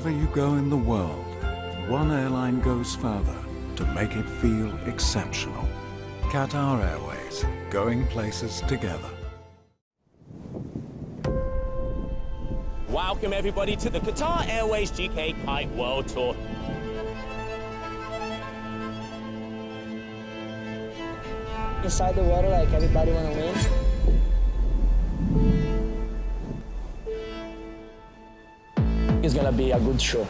Wherever you go in the world, one airline goes further to make it feel exceptional. Qatar Airways, going places together. Welcome everybody to the Qatar Airways GKA Kite World Tour. Inside the water, like everybody want to win. It's gonna be a good show.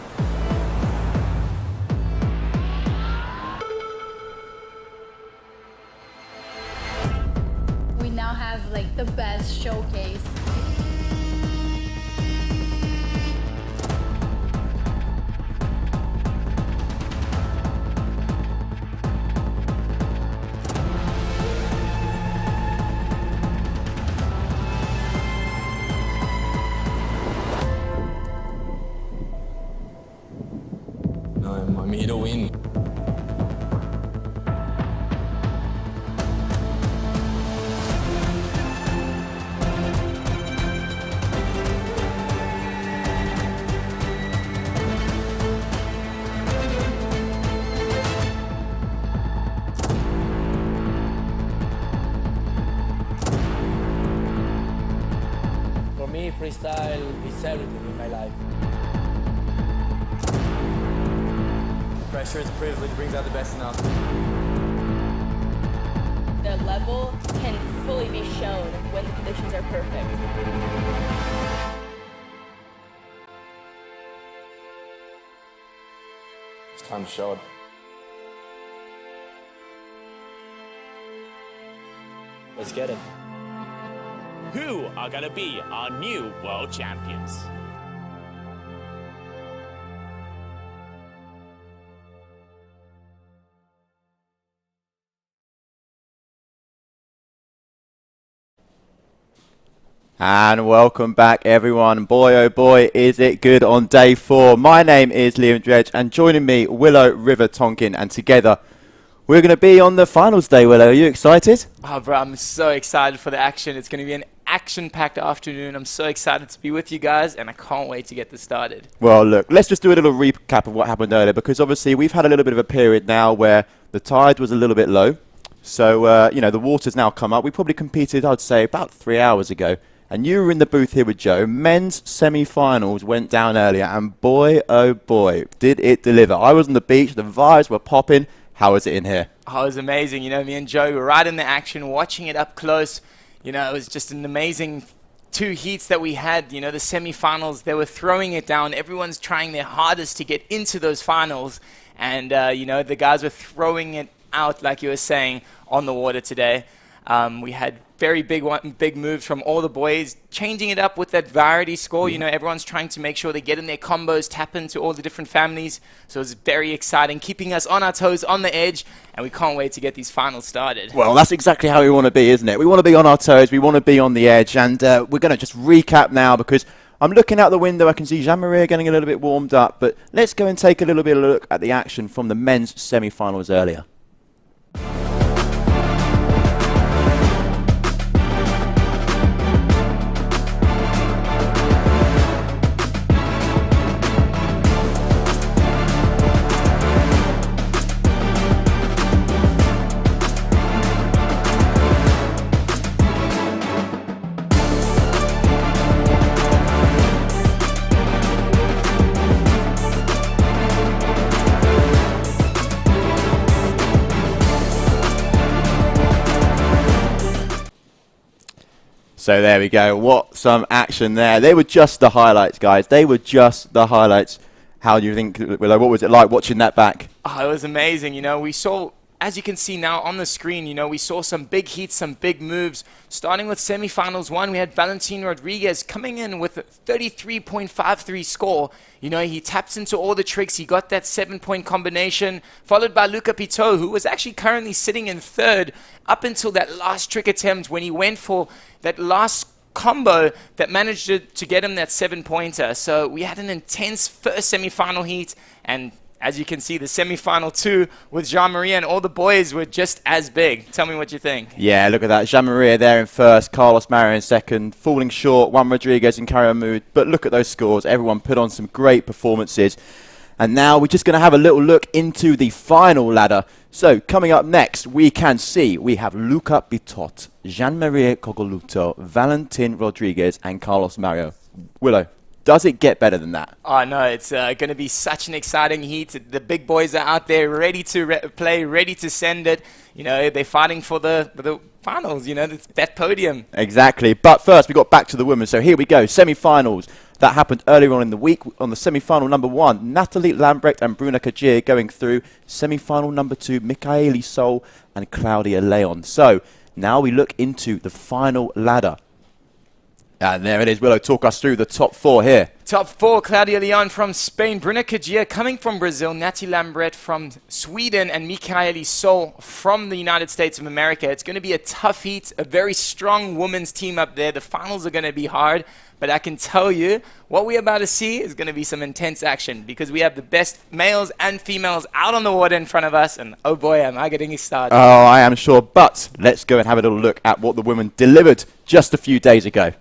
We now have like the best showcase. I'm here to win. For me, freestyle is everything in my life. Pressure is a privilege, brings out the best in us. The level can fully be shown when the conditions are perfect. It's time to show it. Let's get it. Who are going to be our new world champions? And welcome back everyone. Boy oh boy is it good on day 4. My name is Liam Dredge and joining me Willow River Tonkin, and together we're going to be on the finals day. Willow, are you excited? Oh bro, I'm so excited for the action. It's going to be an action-packed afternoon. I'm so excited to be with you guys and I can't wait to get this started. Well look, let's just do a little recap of what happened earlier, because obviously we've had a little bit of a period now where the tide was a little bit low. So, you know, the water's now come up. We probably competed, I'd say, about 3 hours ago. And you were in the booth here with Joe. Men's semi-finals went down earlier, and boy, oh boy, did it deliver. I was on the beach, the vibes were popping. How was it in here? Oh, it was amazing. You know, me and Joe were right in the action, watching it up close. You know, it was just an amazing 2 heats that we had. You know, the semi-finals, they were throwing it down. Everyone's trying their hardest to get into those finals. And, you know, the guys were throwing it out, like you were saying, on the water today. We had very big moves from all the boys, changing it up with that variety score. You know, everyone's trying to make sure they get in their combos, tap into all the different families. So it's very exciting, keeping us on our toes, on the edge, and we can't wait to get these finals started. Well, that's exactly how we want to be, isn't it? We want to be on our toes, we want to be on the edge, and we're going to just recap now, because I'm looking out the window, I can see Gianmaria getting a little bit warmed up, but let's go and take a little bit of a look at the action from the men's semi-finals earlier. So there we go. What some action there. They were just the highlights, guys. They were just the highlights. How do you think, Willow, what was it like watching that back? Oh, it was amazing. You know, we saw, as you can see now on the screen, you know, we saw some big heats, some big moves. Starting with semifinals 1, we had Valentin Rodriguez coming in with a 33.53 score. You know, he taps into all the tricks. He got that 7-point combination, followed by Louka Pitot, who was actually currently sitting in 3rd up until that last trick attempt when he went for that last combo that managed to get him that 7-pointer. So we had an intense first semi-final heat, and as you can see, the semi-final 2 with Gianmaria and all the boys were just as big. Tell me what you think. Yeah, look at that. Gianmaria there in first, Carlos Mario in second, falling short, Juan Rodriguez and Carrier Mood. But look at those scores. Everyone put on some great performances. And now we're just going to have a little look into the final ladder. So coming up next, we can see we have Louka Pitot, Gianmaria Coccoluto, Valentin Rodriguez and Carlos Mario. Willow, does it get better than that? Oh, no, it's going to be such an exciting heat. The big boys are out there ready to play, ready to send it. You know, they're fighting for the finals, you know, that podium. Exactly. But first, we got back to the women. So here we go, semi-finals. That happened earlier on in the week. On the semi-final number 1, Nathalie Lambrecht and Bruna Kajiya going through. Semi-final number 2, Mikaili Sol and Claudia Leon. So now we look into the final ladder. And there it is. Willow, talk us through the top 4 here. Top 4, Claudia Leon from Spain, Bruna Kajiya coming from Brazil, Nathalie Lambrecht from Sweden, and Mikaili Sol from the United States of America. It's going to be a tough heat, a very strong women's team up there. The finals are going to be hard, but I can tell you what we're about to see is going to be some intense action because we have the best males and females out on the water in front of us, and oh boy, am I getting started. Oh, I am sure. But let's go and have a little look at what the women delivered just a few days ago.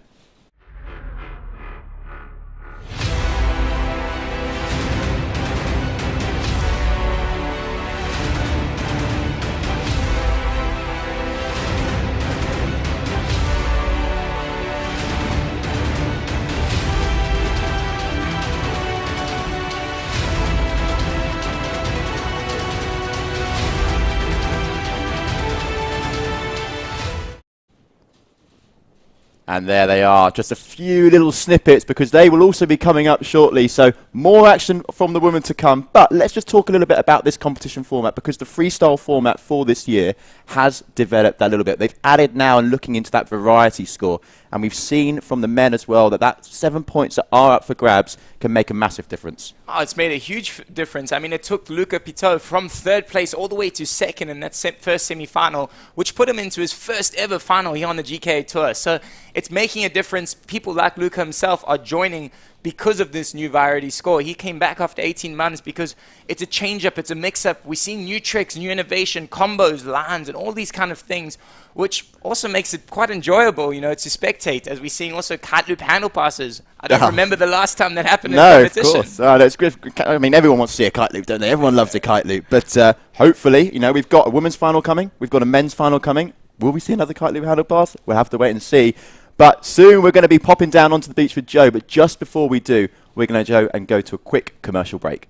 And there they are, just a few little snippets because they will also be coming up shortly. So more action from the women to come. But let's just talk a little bit about this competition format because the freestyle format for this year has developed a little bit. They've added now and looking into that variety score. And we've seen from the men as well that 7 points that are up for grabs can make a massive difference. Oh, it's made a huge difference. I mean, it took Louka Pitot from 3rd place all the way to 2nd in that first semi-final, which put him into his first ever final here on the GKA Tour. So it's making a difference. People like Louka himself are joining because of this new variety score. He came back after 18 months because it's a change-up, it's a mix-up. We're seeing new tricks, new innovation, combos, lines, and all these kind of things, which also makes it quite enjoyable, you know, to spectate, as we're seeing also kite loop handle passes. I don't remember the last time that happened in competition. No, of course. That's good. I mean, everyone wants to see a kite loop, don't they? Everyone loves a kite loop. But hopefully, you know, we've got a women's final coming. We've got a men's final coming. Will we see another kite loop handle pass? We'll have to wait and see. But soon we're going to be popping down onto the beach with Joe. But just before we do, we're going to go to a quick commercial break.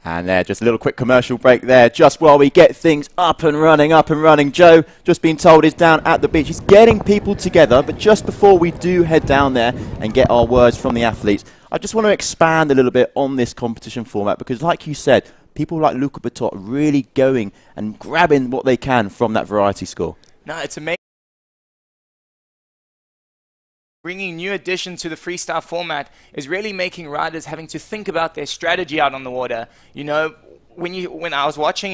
And there, just a little quick commercial break there, just while we get things up and running. Joe, just been told, is down at the beach. He's getting people together, but just before we do head down there and get our words from the athletes, I just want to expand a little bit on this competition format, because like you said, people like Louka Pitot really going and grabbing what they can from that variety score. No, it's amazing. Bringing new additions to the freestyle format is really making riders having to think about their strategy out on the water. You know, when I was watching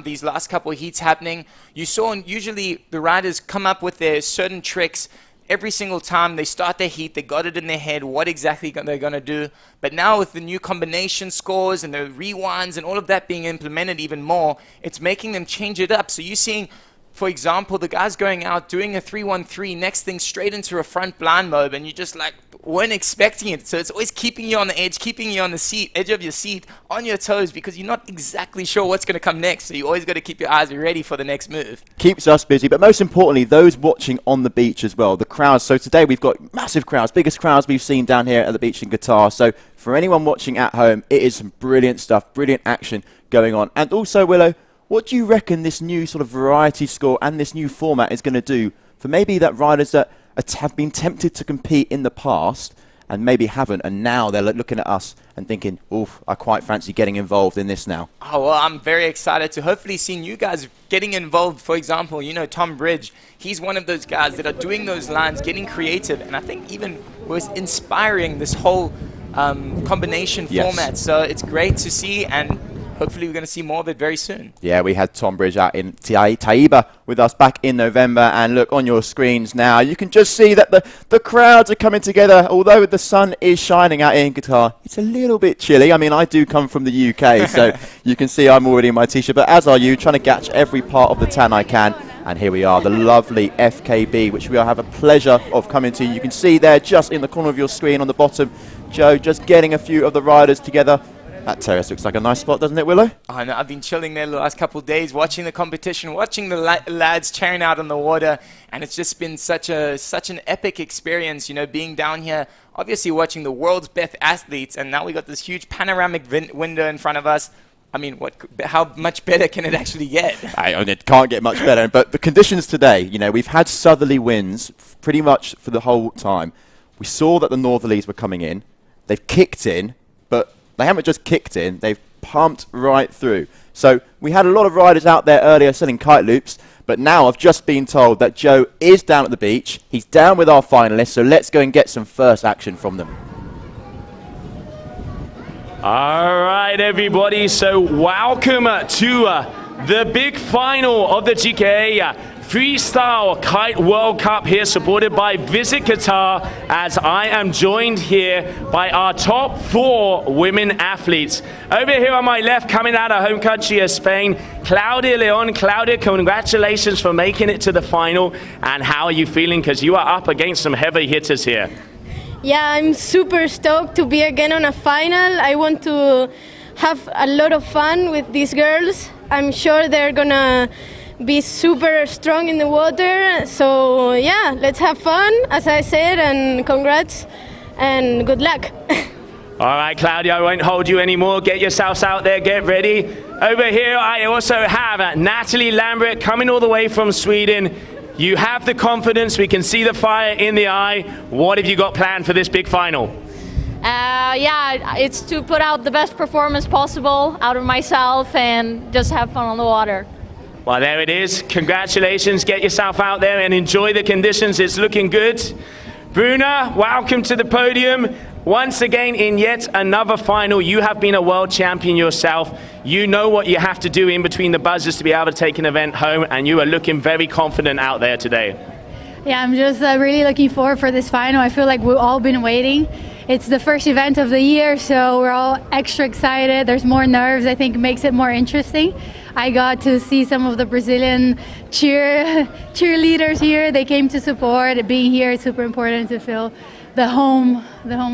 these last couple of heats happening, you saw usually the riders come up with their certain tricks every single time they start their heat. They got it in their head what exactly they're going to do. But now with the new combination scores and the rewinds and all of that being implemented even more, it's making them change it up. So you're seeing, for example, the guys going out doing a 3-1-3, next thing straight into a front blind mob, and you just like weren't expecting it. So it's always keeping you on the edge, keeping you on the edge of your seat, on your toes, because you're not exactly sure what's going to come next. So you always got to keep your eyes ready for the next move. Keeps us busy, but most importantly, those watching on the beach as well, the crowds. So today we've got massive crowds, biggest crowds we've seen down here at the beach in Qatar. So for anyone watching at home, it is some brilliant stuff, brilliant action going on. And also, Willow, what do you reckon this new sort of variety score and this new format is going to do for maybe that riders that have been tempted to compete in the past and maybe haven't, and now they're looking at us and thinking, oof, I quite fancy getting involved in this now? Oh, well, I'm very excited to hopefully see you guys getting involved. For example, you know, Tom Bridge, he's one of those guys that are doing those lines, getting creative, and I think even was inspiring this whole combination format. So it's great to see, and hopefully we're going to see more of it very soon. Yeah, we had Tom Bridge out in Taiba with us back in November, and look on your screens now, you can just see that the crowds are coming together. Although the sun is shining out in Qatar, it's a little bit chilly. I mean, I do come from the UK, so you can see I'm already in my t-shirt, but as are you, trying to catch every part of the tan I can. And here we are, the lovely FKB, which we have a pleasure of coming to. You can see there just in the corner of your screen on the bottom, Joe just getting a few of the riders together. That terrace looks like a nice spot, doesn't it, Willow? I know, I've been chilling there the last couple of days, watching the competition, watching the lads cheering out on the water, and it's just been such an epic experience, you know, being down here, obviously watching the world's best athletes, and now we got this huge panoramic window in front of us. I mean, how much better can it actually get? It can't get much better, but the conditions today, you know, we've had southerly winds pretty much for the whole time. We saw that the northerlies were coming in. They've kicked in, but they haven't just kicked in, they've pumped right through. So we had a lot of riders out there earlier selling kite loops, but now I've just been told that Joe is down at the beach. He's down with our finalists, so let's go and get some first action from them. All right, everybody, so welcome to the big final of the GKA Freestyle-Kite World Cup here, supported by Visit Qatar, as I am joined here by our top 4 women athletes. Over here on my left, coming out of home country of Spain, Claudia Leon. Claudia, congratulations for making it to the final. And how are you feeling? Because you are up against some heavy hitters here. Yeah, I'm super stoked to be again on a final. I want to have a lot of fun with these girls. I'm sure they're gonna be super strong in the water. So yeah, let's have fun, as I said, and congrats and good luck. All right, Claudia, I won't hold you anymore. Get yourselves out there, get ready. Over here, I also have Nathalie Lambrecht coming all the way from Sweden. You have the confidence, we can see the fire in the eye. What have you got planned for this big final? Yeah, it's to put out the best performance possible out of myself and just have fun on the water. Well, there it is. Congratulations. Get yourself out there and enjoy the conditions. It's looking good. Bruna, welcome to the podium. Once again, in yet another final, you have been a world champion yourself. You know what you have to do in between the buzzers to be able to take an event home, and you are looking very confident out there today. Yeah, I'm just really looking forward for this final. I feel like we've all been waiting. It's the first event of the year, so we're all extra excited. There's more nerves. I think it makes it more interesting. I got to see some of the Brazilian cheerleaders here. They came to support. Being here is super important to feel the home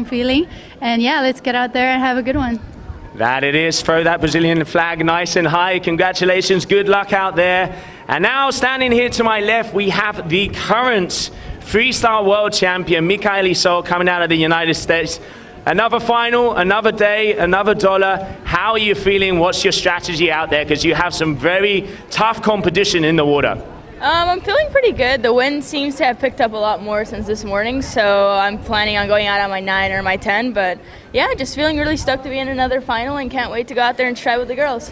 feeling. And yeah, let's get out there and have a good one. That it is. Throw that Brazilian flag nice and high. Congratulations. Good luck out there. And now standing here to my left, we have the current freestyle world champion, Mikaili Sol, coming out of the United States. Another final, another day, another dollar. How are you feeling? What's your strategy out there? Because you have some very tough competition in the water. I'm feeling pretty good. The wind seems to have picked up a lot more since this morning, so I'm planning on going out on my 9 or my 10. But yeah, just feeling really stoked to be in another final and can't wait to go out there and try with the girls.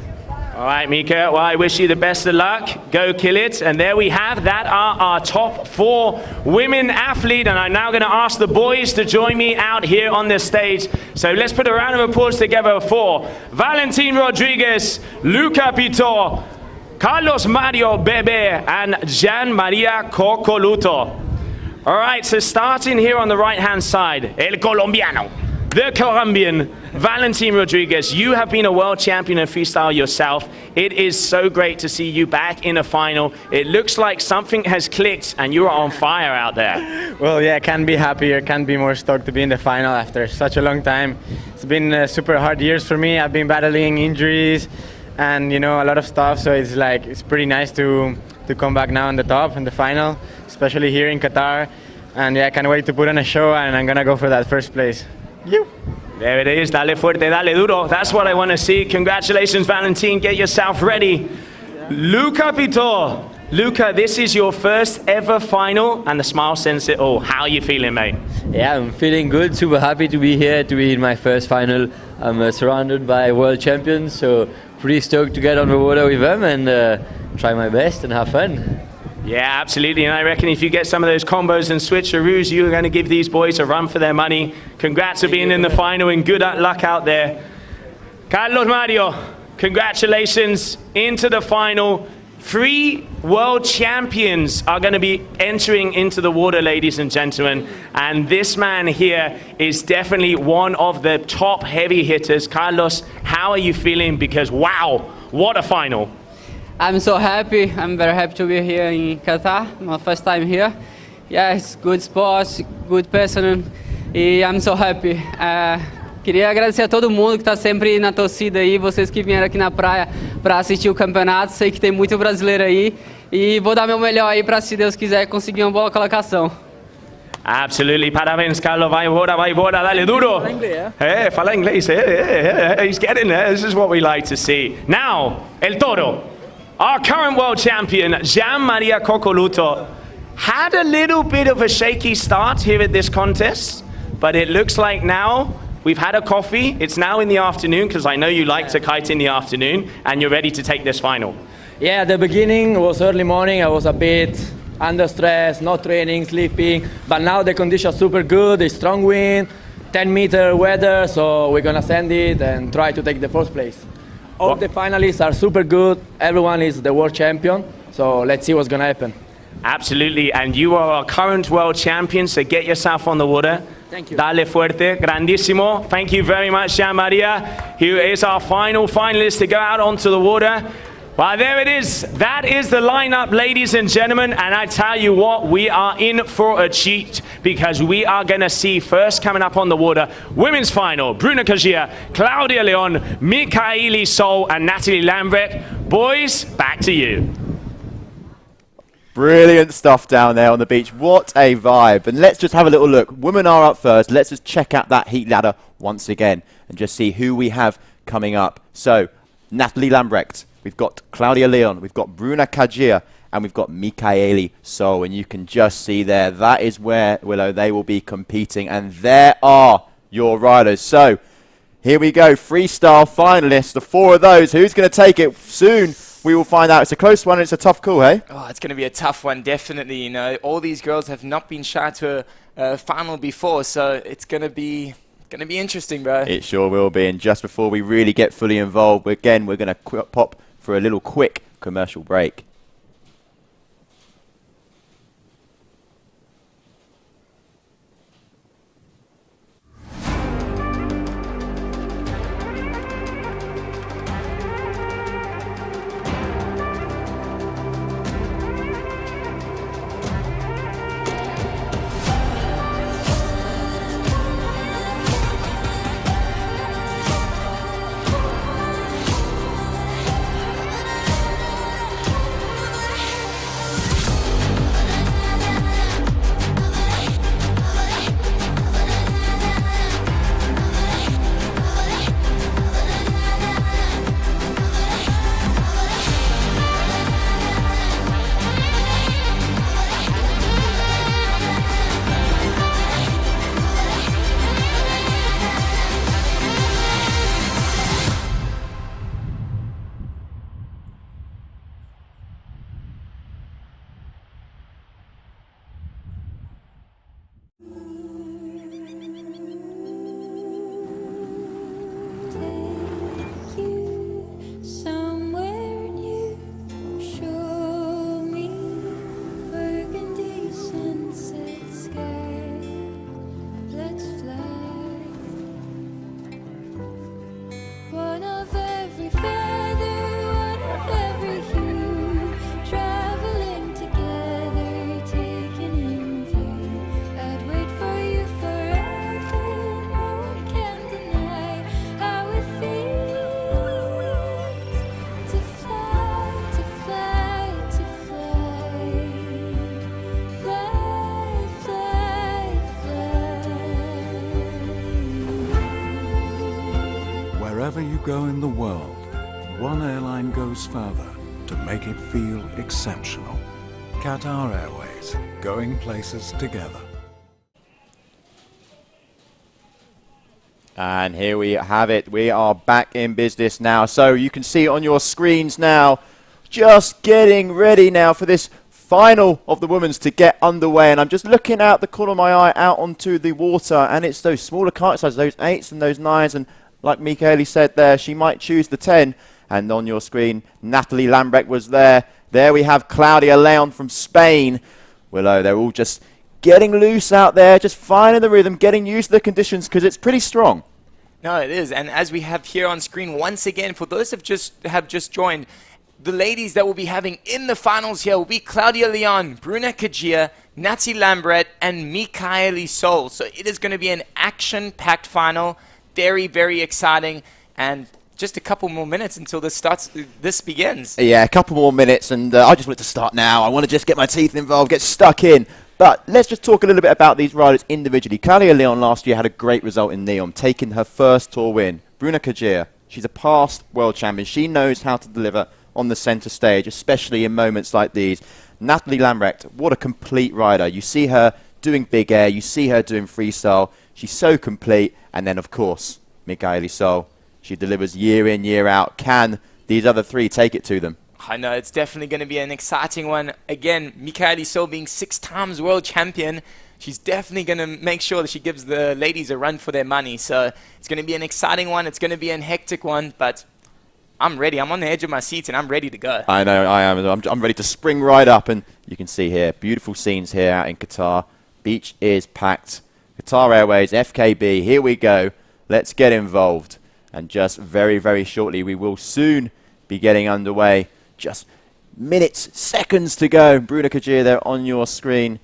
All right, Mika, well, I wish you the best of luck. Go kill it. And there we have, that are our top 4 women athletes. And I'm now going to ask the boys to join me out here on the stage. So let's put a round of applause together for Valentin Rodriguez, Louka Pitot, Carlos Mario Bebe, and Gianmaria Coccoluto. All right, so starting here on the right-hand side, El Colombiano, the Colombian, Valentin Rodriguez. You have been a world champion in freestyle yourself. It is so great to see you back in a final. It looks like something has clicked and you are on fire out there. Well, yeah, I can't be happier, can't be more stoked to be in the final after such a long time. It's been super hard years for me. I've been battling injuries and, you know, a lot of stuff, so it's pretty nice to come back now on the top in the final, especially here in Qatar. And yeah, I can't wait to put on a show, and I'm gonna go for that first place. There it is. Dale fuerte, dale duro. That's what I want to see. Congratulations, Valentin. Get yourself ready. Louka Pitot. Louka, this is your first ever final, and the smile sends it all. How are you feeling, mate? Yeah, I'm feeling good. Super happy to be here, to be in my first final. I'm surrounded by world champions, so pretty stoked to get on the water with them and try my best and have fun. Yeah, absolutely. And I reckon if you get some of those combos and switcheroos, you're going to give these boys a run for their money. Congrats for being in the final and good luck out there. Carlos Mario, congratulations into the final. 3 world champions are going to be entering into the water, ladies and gentlemen. And this man here is definitely one of the top heavy hitters. Carlos, how are you feeling? Because wow, what a final. I'm so happy. I'm very happy to be here in Qatar. My first time here. Yeah, it's good sports, good person. E I'm so happy. Queria agradecer a todo mundo que está sempre na torcida aí, vocês que vieram aqui na praia para assistir o campeonato. Sei que tem muito brasileiro aí e vou dar meu melhor aí para, se Deus quiser, conseguir uma boa colocação. Absolutely. Parabéns, Carlos. Vai embora, dale duro. Fala inglês. He's getting there. This is what we like to see. Now, El Toro. Our current world champion, Gianmaria Coccoluto, had a little bit of a shaky start here at this contest, but it looks like now we've had a coffee. It's now in the afternoon, because I know you like to kite in the afternoon, and you're ready to take this final. Yeah, at the beginning was early morning. I was a bit under stress, not training, sleeping, but now the conditions are super good. It's strong wind, 10-meter weather, so we're gonna send it and try to take the first place. All the finalists are super good. Everyone is the world champion. So let's see what's going to happen. Absolutely. And you are our current world champion, so get yourself on the water. Thank you. Dale fuerte. Grandissimo. Thank you very much, Gianmaria, who is our final finalist to go out onto the water. Well, there it is. That is the lineup, ladies and gentlemen. And I tell you what, we are in for a treat, because we are going to see first coming up on the water, women's final, Bruna Kajiya, Claudia Leon, Mikaili Sol, and Nathalie Lambrecht. Boys, back to you. Brilliant stuff down there on the beach. What a vibe. And let's just have a little look. Women are up first. Let's just check out that heat ladder once again and just see who we have coming up. So, Nathalie Lambrecht. We've got Claudia Leon, we've got Bruna Kajiya, and we've got Mikaili Sol. And you can just see there, that is where, Willow, they will be competing. And there are your riders. So, here we go, freestyle finalists, the 4 of those. Who's going to take it? Soon we will find out. It's a close one, it's a tough call, hey? Oh, it's going to be a tough one, definitely. You know, all these girls have not been shy to a final before, so it's going to be interesting, bro. It sure will be. And just before we really get fully involved, again, we're going to pop for a little quick commercial break. Wherever you go in the world, one airline goes further to make it feel exceptional. Qatar Airways, going places together. And here we have it. We are back in business now. So you can see on your screens now, just getting ready now for this final of the women's to get underway, and I'm just looking out the corner of my eye out onto the water, and it's those smaller kite sizes, those 8s and those 9s, and like Mikaili said there, she might choose the 10. And on your screen, Nathalie Lambrecht was there. There we have Claudia Leon from Spain. Willow, they're all just getting loose out there, just finding the rhythm, getting used to the conditions, because it's pretty strong. No, it is. And as we have here on screen, once again, for those who have just joined, the ladies that we'll be having in the finals here will be Claudia Leon, Bruna Kajiya, Nathalie Lambrecht, and Mikaili Sol. So it is going to be an action-packed final. Very, very exciting. And just a couple more minutes until this begins. Yeah, a couple more minutes, and I just want it to start now. I want to just get my teeth involved, get stuck in. But let's just talk a little bit about these riders individually. Claudia Leon last year had a great result in Neom, taking her first tour win. Bruna Kajiya, she's a past world champion. She knows how to deliver on the centre stage, especially in moments like these. Nathalie Lambrecht, what a complete rider. You see her doing big air, you see her doing freestyle. She's so complete. And then, of course, Mikaili Sol. She delivers year in, year out. Can these other three take it to them? I know, it's definitely going to be an exciting one. Again, Mikaili Sol being 6 times world champion, she's definitely going to make sure that she gives the ladies a run for their money. So it's going to be an exciting one. It's going to be an hectic one, but I'm ready. I'm on the edge of my seat, and I'm ready to go. I know, I am. I'm ready to spring right up, and you can see here, beautiful scenes here out in Qatar. Beach is packed. Qatar Airways, FKB, here we go. Let's get involved. And just very, very shortly, we will soon be getting underway. Just minutes, seconds to go. Bruna Kajiya there on your screen.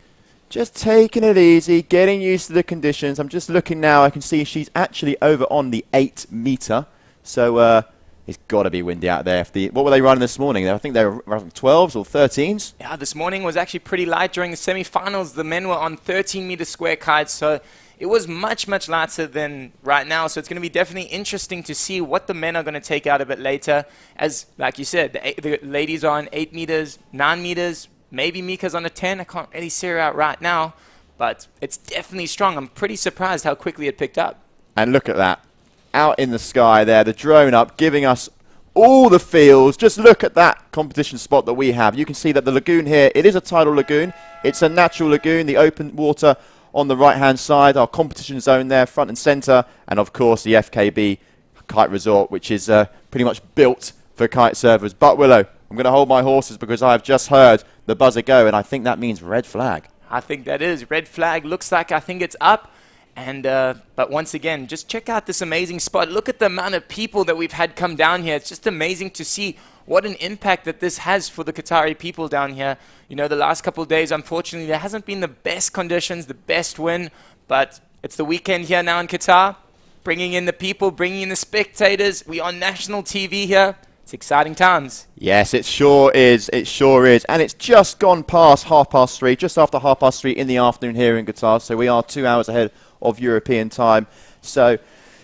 Just taking it easy, getting used to the conditions. I'm just looking now. I can see she's actually over on the 8 meter. So it's got to be windy out there. What were they running this morning? I think they were running 12s or 13s. Yeah, this morning was actually pretty light. During the semi-finals, the men were on 13-meter square kites. So it was much, much lighter than right now. So it's going to be definitely interesting to see what the men are going to take out a bit later. As, like you said, the ladies are on 8 meters, 9 meters. Maybe Mika's on a 10. I can't really see her out right now. But it's definitely strong. I'm pretty surprised how quickly it picked up. And look at that. Out in the sky there, the drone up, giving us all the feels. Just look at that competition spot that we have. You can see that the lagoon here, it is a tidal lagoon. It's a natural lagoon, the open water on the right-hand side, our competition zone there, front and centre, and of course the FKB Kite Resort, which is pretty much built for kite surfers. But Willow, I'm going to hold my horses because I have just heard the buzzer go, and I think that means red flag. I think that is. Red flag looks like I think it's up. And but once again, just check out this amazing spot. Look at the amount of people that we've had come down here. It's just amazing to see what an impact that this has for the Qatari people down here. You know, the last couple of days, unfortunately, there hasn't been the best conditions, the best wind, but it's the weekend here now in Qatar, bringing in the people, bringing in the spectators. We are on national TV here. It's exciting times. Yes, it sure is. It sure is. And it's just gone past 3:30, just after 3:30 in the afternoon here in Qatar. So we are 2 hours ahead of European time. So,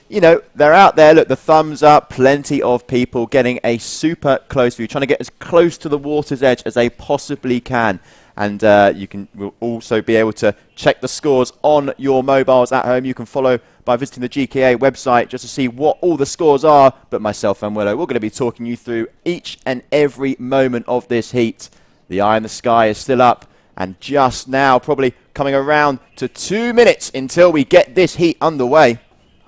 you know, they're out there. Look, the thumbs up. Plenty of people getting a super close view, trying to get as close to the water's edge as they possibly can. And will also be able to check the scores on your mobiles at home. You can follow by visiting the GKA website just to see what all the scores are. But myself and Willow, we're going to be talking you through each and every moment of this heat. The eye in the sky is still up. And just now, probably coming around to 2 minutes until we get this heat underway.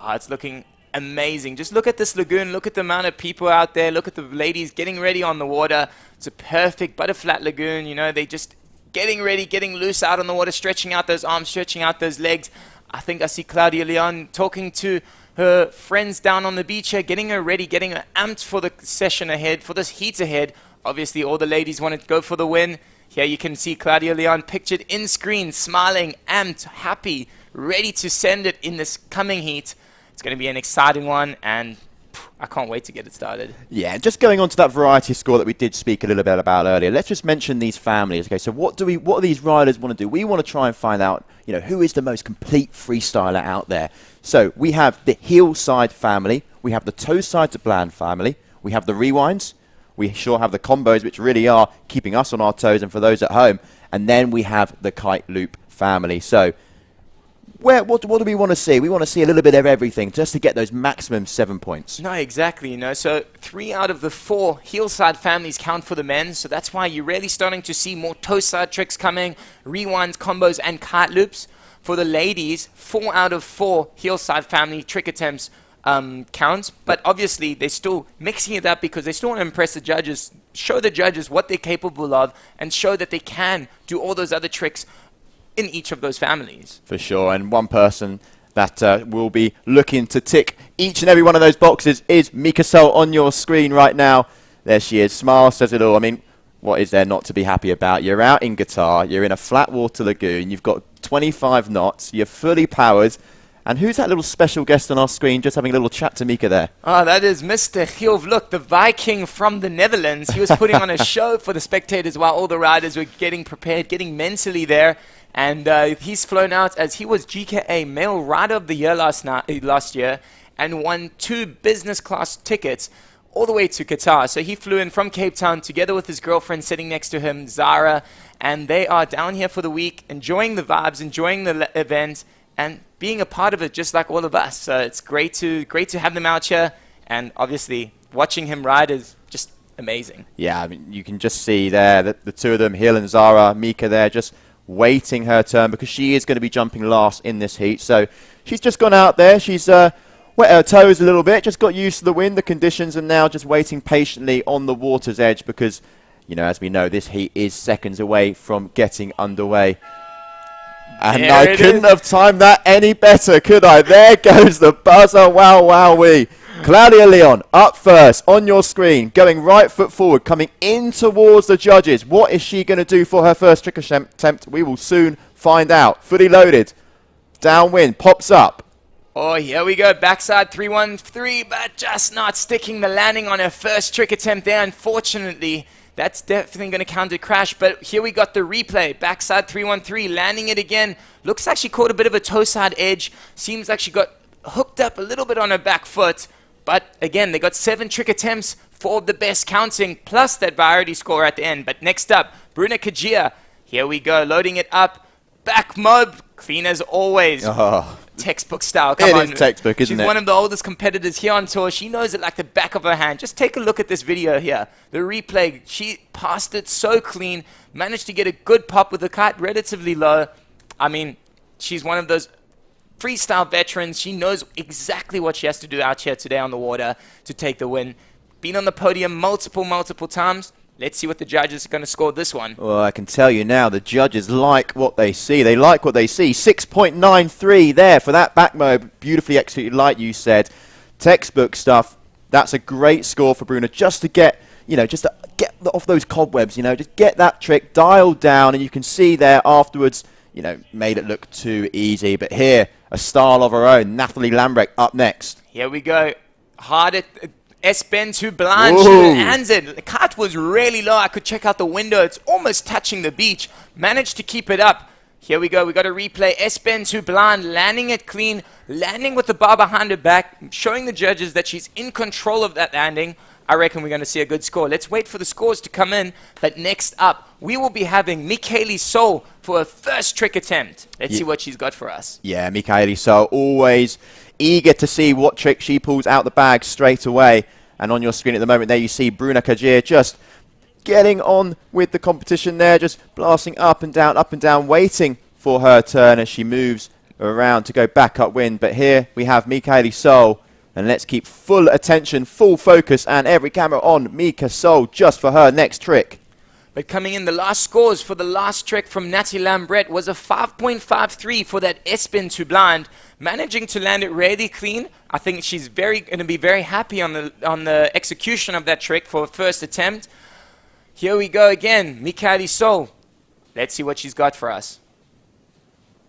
It's looking amazing. Just look at this lagoon. Look at the amount of people out there. Look at the ladies getting ready on the water. It's a perfect butterflat lagoon. You know, they just getting ready, getting loose out on the water, stretching out those arms, stretching out those legs. I think I see Claudia Leon talking to her friends down on the beach here, getting her ready, getting her amped for the session ahead, for this heat ahead. Obviously, all the ladies want to go for the win. Here you can see Claudia Leon pictured in screen, smiling, amped, happy, ready to send it in this coming heat. It's going to be an exciting one, and I can't wait to get it started. Yeah, just going on to that variety score that we did speak a little bit about earlier. Let's just mention these families. Okay, so what do these riders want to do? We want to try and find out, you know, who is the most complete freestyler out there. So we have the heel side family, we have the toe side to bland family, we have the rewinds. We sure have the combos, which really are keeping us on our toes and for those at home. And then we have the kite loop family. So what do we want to see? We want to see a little bit of everything just to get those maximum 7 points. No, exactly. You know, so 3 out of the 4 heel side families count for the men. So that's why you're really starting to see more toe side tricks coming, rewinds, combos, and kite loops. For the ladies, 4 out of 4 heel side family trick attempts count. But obviously, they're still mixing it up because they still want to impress the judges, show the judges what they're capable of, and show that they can do all those other tricks in each of those families. For sure, and one person that will be looking to tick each and every one of those boxes is Mikaili Sol on your screen right now. There she is, smile says it all. I mean, what is there not to be happy about? You're out in Qatar, you're in a flat water lagoon, you've got 25 knots, you're fully powered, and who's that little special guest on our screen just having a little chat to Mika there? Oh, that is Mr. Gielf. Look, the Viking from the Netherlands. He was putting on a show for the spectators while all the riders were getting prepared, getting mentally there. And he's flown out as he was GKA Male Rider of the Year last year and won 2 business class tickets all the way to Qatar. So he flew in from Cape Town together with his girlfriend sitting next to him, Zara, and they are down here for the week, enjoying the vibes, enjoying the event, and being a part of it just like all of us. So it's great to have them out here, and obviously watching him ride is just amazing. Yeah, I mean, you can just see there that the two of them, Hill and Zara, Mika there, just waiting her turn because she is going to be jumping last in this heat. So she's just gone out there. She's wet her toes a little bit, just got used to the wind, the conditions, and now just waiting patiently on the water's edge because, you know, as we know, this heat is seconds away from getting underway. And I couldn't have timed that any better, could I? There goes the buzzer. Wow, wowee. Claudia Leon up first on your screen, going right foot forward, coming in towards the judges. What is she going to do for her first trick attempt? We will soon find out. Fully loaded. Downwind, pops up. Oh, here we go. Backside 313, but just not sticking the landing on her first trick attempt there, unfortunately. That's definitely going to count a crash, but here we got the replay. Backside 313, landing it again. Looks like she caught a bit of a toe side edge. Seems like she got hooked up a little bit on her back foot. But again, they got 7 trick attempts, 4 of the best counting, plus that variety score at the end. But next up, Bruna Kajiya. Here we go, loading it up. Back mob, clean as always. Oh. Textbook style, come on. It is textbook, isn't it? She's one of the oldest competitors here on tour. She knows it like the back of her hand. Just take a look at this video here. The replay, she passed it so clean, managed to get a good pop with the kite relatively low. I mean, she's one of those freestyle veterans. She knows exactly what she has to do out here today on the water to take the win. Been on the podium multiple times. Let's see what the judges are going to score this one. Well, I can tell you now, the judges like what they see. They like what they see. 6.93 there for that back mob. Beautifully executed, like you said. Textbook stuff. That's a great score for Bruna, just to get, you know, just to get off those cobwebs, you know, just get that trick dialed down. And you can see there afterwards, you know, made it look too easy. But here, a style of her own. Nathalie Lambrecht up next. Here we go. Hard at S-bend to blind. She lands it. The kite was really low. I could check out the window. It's almost touching the beach. Managed to keep it up. Here we go. We got a replay. S-bend to blind. Landing it clean. Landing with the bar behind her back. Showing the judges that she's in control of that landing. I reckon we're going to see a good score. Let's wait for the scores to come in. But next up, we will be having Mikaili Sol for her first trick attempt. Let's see what she's got for us. Yeah, Mikaili Sol, always eager to see what trick she pulls out the bag straight away. And on your screen at the moment there you see Bruna Kajiya just getting on with the competition there, just blasting up and down, waiting for her turn as she moves around to go back upwind. But here we have Mikaili Sol, and let's keep full attention, full focus, and every camera on Mikaili Sol just for her next trick. But coming in, the last scores for the last trick from Nathalie Lambrecht was a 5.53 for that S-spin to blind, managing to land it really clean. I think she's going to be very happy on the execution of that trick for her first attempt. Here we go again, Mikaili Sol. Let's see what she's got for us.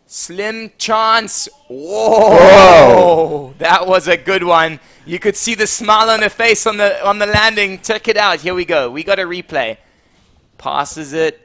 Slim chance. Whoa! That was a good one. You could see the smile on her face on the landing. Check it out. Here we go. We got a replay. Passes it.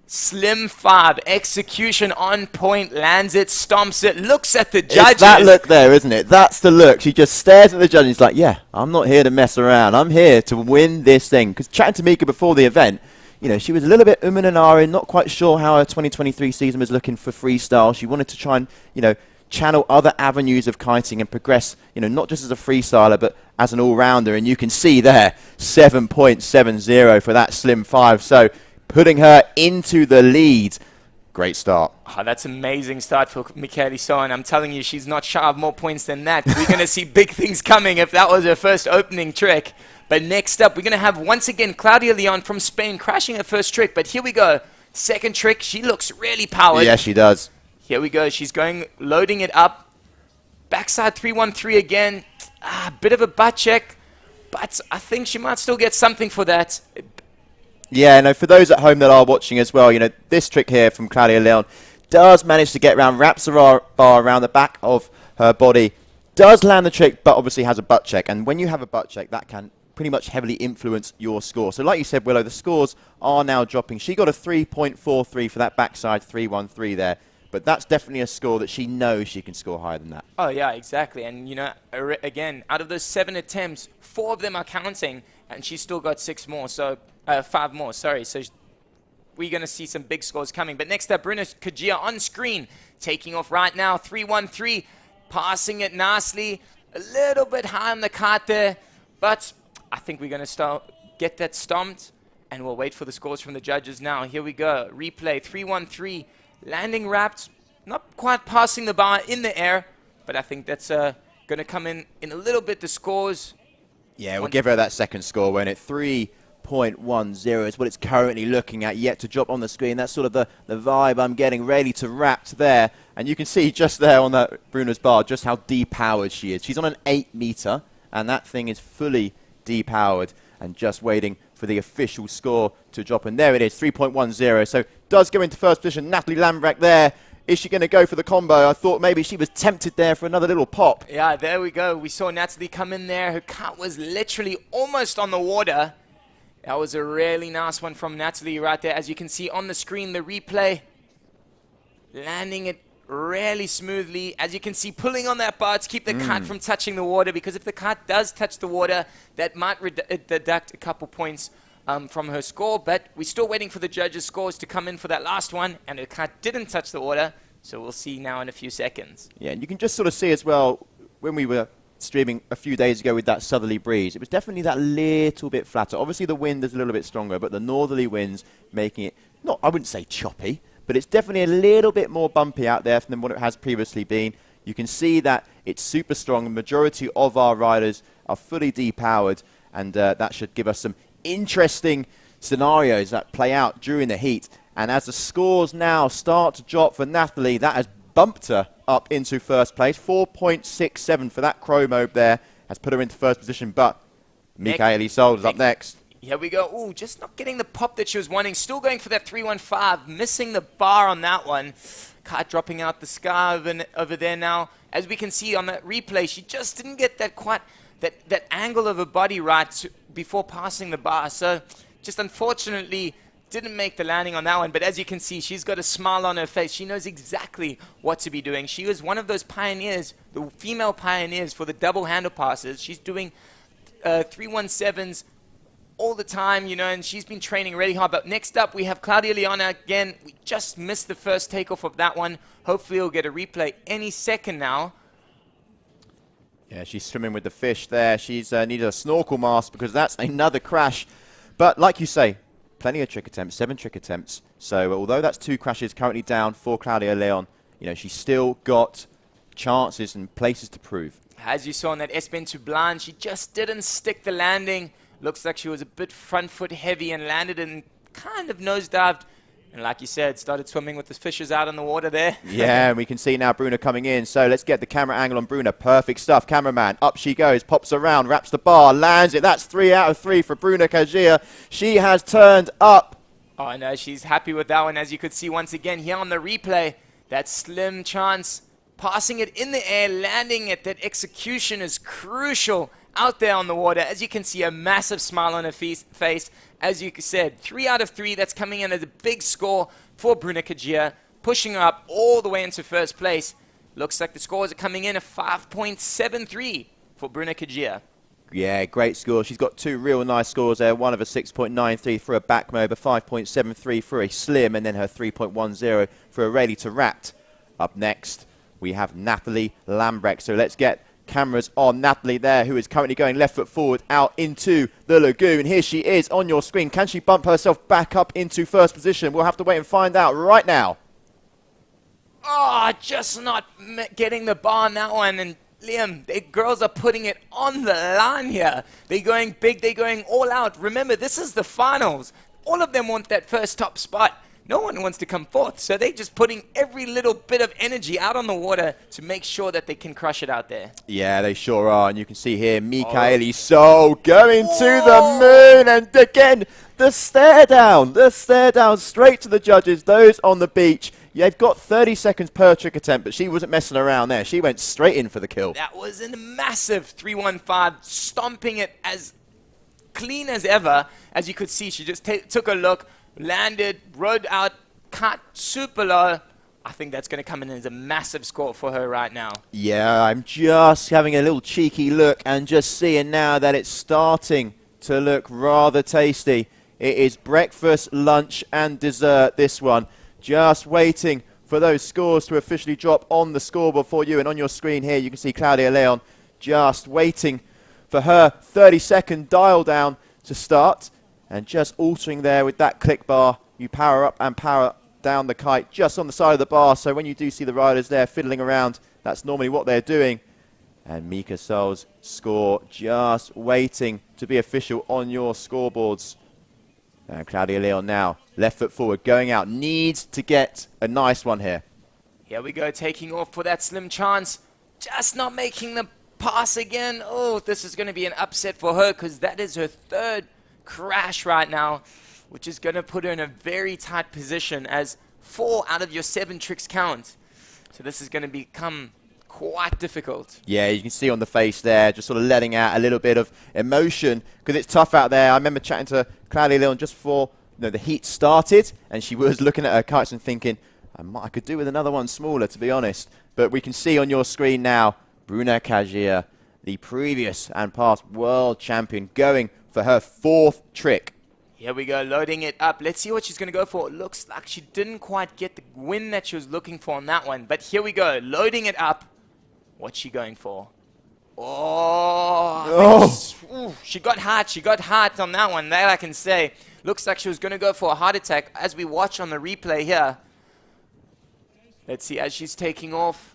Slim 5. Execution on point. Lands it. Stomps it. Looks at the judges. It's that look there, isn't it? That's the look. She just stares at the judges like, yeah, I'm not here to mess around. I'm here to win this thing. Because chatting to Mika before the event, you know, she was a little bit and ahhing, not quite sure how her 2023 season was looking for freestyle. She wanted to try and, you know, channel other avenues of kiting and progress, you know, not just as a freestyler, but as an all-rounder. And you can see there, 7.70 for that slim 5. So putting her into the lead. Great start. Oh, that's an amazing start for Mikaili Sol, and I'm telling you, she's not shy of more points than that. We're going to see big things coming if that was her first opening trick. But next up, we're going to have, once again, Claudia Leon from Spain crashing her first trick. But here we go. Second trick. She looks really powered. Yeah, she does. Here we go. She's going, loading it up. Backside 313 again. Bit of a butt check, but I think she might still get something for that. Yeah, no, for those at home that are watching as well, you know, this trick here from Claudia Leon does manage to get around, wraps the bar around the back of her body, does land the trick, but obviously has a butt check. And when you have a butt check, that can pretty much heavily influence your score. So like you said, Willow, the scores are now dropping. She got a 3.43 for that backside 313 there. But that's definitely a score that she knows she can score higher than that. Oh, yeah, exactly. And, you know, again, out of those 7 attempts, 4 of them are counting, and she's still got 5 more, sorry. So we're going to see some big scores coming. But next up, Bruna Kajiya on screen, taking off right now, 313, passing it nicely, a little bit high on the kite there, but I think we're going to get that stomped, and we'll wait for the scores from the judges now. Here we go, replay, 313, landing wrapped, not quite passing the bar in the air, but I think that's going to come in a little bit, the scores. Yeah, we'll give her that second score, won't it? 3.10 is what it's currently looking at, yet to drop on the screen. That's sort of the vibe I'm getting, ready to wrapped there. And you can see just there on that Bruna's bar just how depowered she is. She's on an 8 meter, and that thing is fully depowered and just waiting for the official score to drop. And there it is, 3.10. So does go into first position. Nathalie Lambrecht there. Is she going to go for the combo? I thought maybe she was tempted there for another little pop. Yeah, there we go. We saw Nathalie come in there. Her kite was literally almost on the water. That was a really nice one from Nathalie right there. As you can see on the screen, the replay. Landing it really smoothly. As you can see, pulling on that bar to keep the kite from touching the water. Because if the kite does touch the water, that might deduct a couple points from her score. But we're still waiting for the judges' scores to come in for that last one. And the kite didn't touch the water. So we'll see now in a few seconds. Yeah, and you can just sort of see as well, when we were streaming a few days ago with that southerly breeze, it was definitely that little bit flatter. Obviously the wind is a little bit stronger, but the northerly winds making it, not, I wouldn't say choppy, but it's definitely a little bit more bumpy out there than what it has previously been. You can see that it's super strong. The majority of our riders are fully depowered, and that should give us some interesting scenarios that play out during the heat. And as the scores now start to drop for Nathalie, that has bumped her up into first place. 4.67 for that crow mode there has put her into first position, but Mikaili Sol is up next. Here we go. Ooh, just not getting the pop that she was wanting. Still going for that 315. Missing the bar on that one. Kite dropping out the sky over there now. As we can see on that replay, she just didn't get that angle of her body right before passing the bar. So just unfortunately didn't make the landing on that one. But as you can see, she's got a smile on her face. She knows exactly what to be doing. She was one of those pioneers, the female pioneers for the double handle passes. She's doing 317s all the time, you know, and she's been training really hard. But next up, we have Claudia Leon again. We just missed the first takeoff of that one. Hopefully we'll get a replay any second now. Yeah, she's swimming with the fish there. She's needed a snorkel mask because that's another crash. But like you say, plenty of trick attempts, 7 trick attempts. So although that's 2 crashes currently down for Claudia Leon, you know, she's still got chances and places to prove. As you saw on that S-bend to blind, she just didn't stick the landing. Looks like she was a bit front foot heavy and landed and kind of nosedived. And like you said, started swimming with the fishes out in the water there. Yeah, and we can see now Bruna coming in. So let's get the camera angle on Bruna. Perfect stuff. Cameraman, up she goes, pops around, wraps the bar, lands it. That's 3 out of 3 for Bruna Kajiya. She has turned up. Oh, no, she's happy with that one. As you could see once again here on the replay, that slim chance, passing it in the air, landing it. That execution is crucial out there on the water. As you can see, a massive smile on her face. As you said, 3 out of 3. That's coming in as a big score for Bruna Kajiya, pushing her up all the way into first place. Looks like the scores are coming in at 5.73 for Bruna Kajiya. Yeah, great score. She's got 2 real nice scores there. One of a 6.93 for a back mob, a 5.73 for a slim, and then her 3.10 for a ready to wrapped. Up next, we have Nathalie Lambrecht. So let's get cameras on Nathalie there, who is currently going left foot forward out into the lagoon. Here she is on your screen. Can she bump herself back up into first position? We'll have to wait and find out right now. Oh, just not getting the bar on that one. And Liam, the girls are putting it on the line here. They're going big. They're going all out. Remember, this is the finals. All of them want that first top spot. No one wants to come fourth. So they're just putting every little bit of energy out on the water to make sure that they can crush it out there. Yeah, they sure are. And you can see here Mikaili Sol going to the moon. And again, the stare down straight to the judges, those on the beach. You've got 30 seconds per trick attempt, but she wasn't messing around there. She went straight in for the kill. That was a massive 315, stomping it as clean as ever. As you could see, she just took a look, landed, rode out, cut super low. I think that's going to come in as a massive score for her right now. Yeah, I'm just having a little cheeky look and just seeing now that it's starting to look rather tasty. It is breakfast, lunch, and dessert, this one. Just waiting for those scores to officially drop on the scoreboard for you. And on your screen here, you can see Claudia Leon just waiting for her 30-second dial down to start. And just altering there with that click bar, you power up and power down the kite just on the side of the bar. So when you do see the riders there fiddling around, that's normally what they're doing. And Mika Sol's score just waiting to be official on your scoreboards. And Claudia Leon now, left foot forward, going out, needs to get a nice one here. Here we go, taking off for that slim chance. Just not making the pass again. Oh, this is going to be an upset for her because that is her third crash right now, which is going to put her in a very tight position as 4 out of your 7 tricks count. So this is going to become quite difficult. Yeah, you can see on the face there, just sort of letting out a little bit of emotion because it's tough out there. I remember chatting to Claudia Leon just before the heat started, and she was looking at her kites and thinking, I could do with another one smaller, to be honest. But we can see on your screen now, Bruna Kajiya, the previous and past world champion, going for her 4th trick. Here we go, loading it up. Let's see what she's going to go for. It looks like she didn't quite get the win that she was looking for on that one. But here we go, loading it up. What's she going for? Oh, she got hot on that one, that I can say. Looks like she was going to go for a heart attack as we watch on the replay here. Let's see, as she's taking off,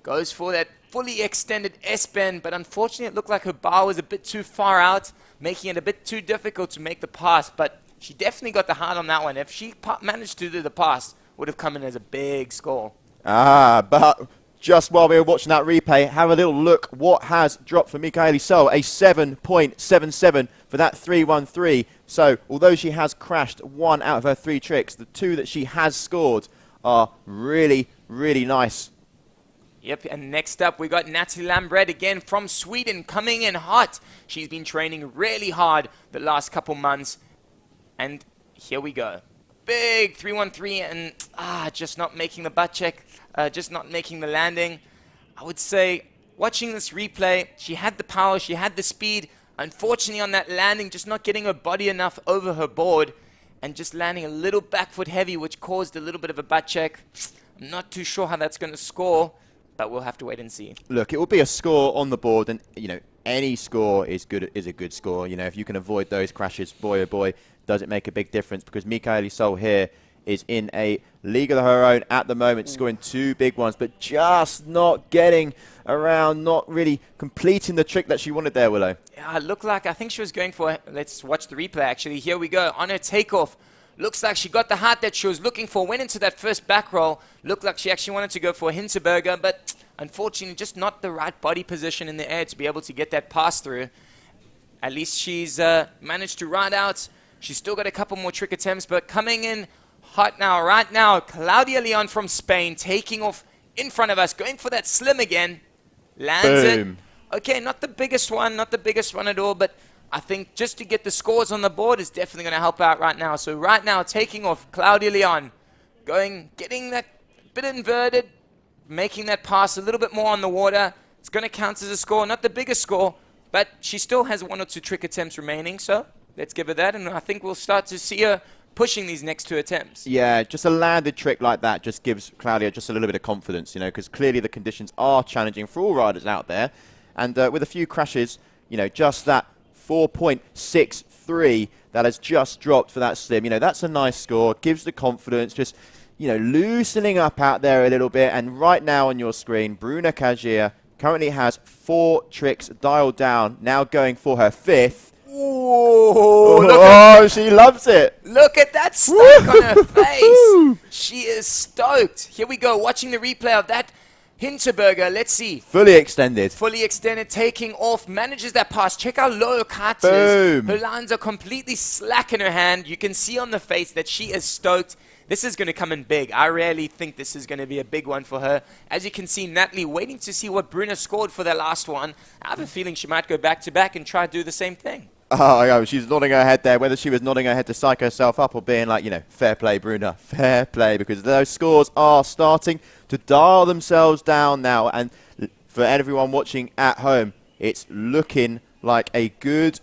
goes for that fully extended S-bend, but unfortunately it looked like her bar was a bit too far out, making it a bit too difficult to make the pass, but she definitely got the heart on that one. If she managed to do the pass, would have come in as a big score. But just while we were watching that replay, have a little look what has dropped for Mikaili Sol, a 7.77 for that 313. So although she has crashed 1 out of her 3 tricks, the 2 that she has scored are really, really nice. Yep, and next up we got Nathalie Lambrecht again from Sweden, coming in hot. She's been training really hard the last couple months. And here we go. Big 313 and just not making the butt check, just not making the landing. I would say, watching this replay, she had the power, she had the speed. Unfortunately on that landing, just not getting her body enough over her board and just landing a little back foot heavy, which caused a little bit of a butt check. I'm not too sure how that's going to score, but we'll have to wait and see. Look, it will be a score on the board, and any score is a good score. If you can avoid those crashes, boy oh boy, does it make a big difference, because Mikaili Sol here is in a league of her own at the moment, scoring 2 big ones, but just not getting around, not really completing the trick that she wanted there, Willow. Yeah, it looked like, I think she was going for, let's watch the replay actually. Here we go, on her takeoff. Looks like she got the heart that she was looking for, went into that first back roll. Looked like she actually wanted to go for a Hinterberger, but unfortunately just not the right body position in the air to be able to get that pass through. At least she's managed to ride out. She's still got a couple more trick attempts, but coming in hot now, right now, Claudia Leon from Spain taking off in front of us, going for that slim again. Lands it. Okay, not the biggest one at all, but I think just to get the scores on the board is definitely going to help out right now. So right now, taking off Claudia Leon, getting that bit inverted, making that pass a little bit more on the water. It's going to count as a score, not the biggest score, but she still has 1 or 2 trick attempts remaining, so let's give her that, and I think we'll start to see her pushing these next 2 attempts. Yeah, just a landed trick like that just gives Claudia just a little bit of confidence, you know, because clearly the conditions are challenging for all riders out there. And with a few crashes, you know, just that 4.63 that has just dropped for that slim, you know, that's a nice score, gives the confidence, just, you know, loosening up out there a little bit. And right now on your screen, Bruna Kajiya currently has 4 tricks dialed down, now going for her 5th. Oh, she loves it. Look at that smirk on her face. She is stoked. Here we go, watching the replay of that Hinterberger. Let's see. Fully extended. Fully extended, taking off, manages that pass. Check how low her kite Boom. is. Her lines are completely slack in her hand. You can see on the face that she is stoked. This is going to come in big. I really think this is going to be a big one for her. As you can see, Nathalie waiting to see what Bruna scored for their last one. I have a feeling she might go back-to-back and try to do the same thing. Oh, yeah, she's nodding her head there, whether she was nodding her head to psych herself up or being like, you know, fair play, Bruna, fair play, because those scores are starting to dial themselves down now. And for everyone watching at home, it's looking like a good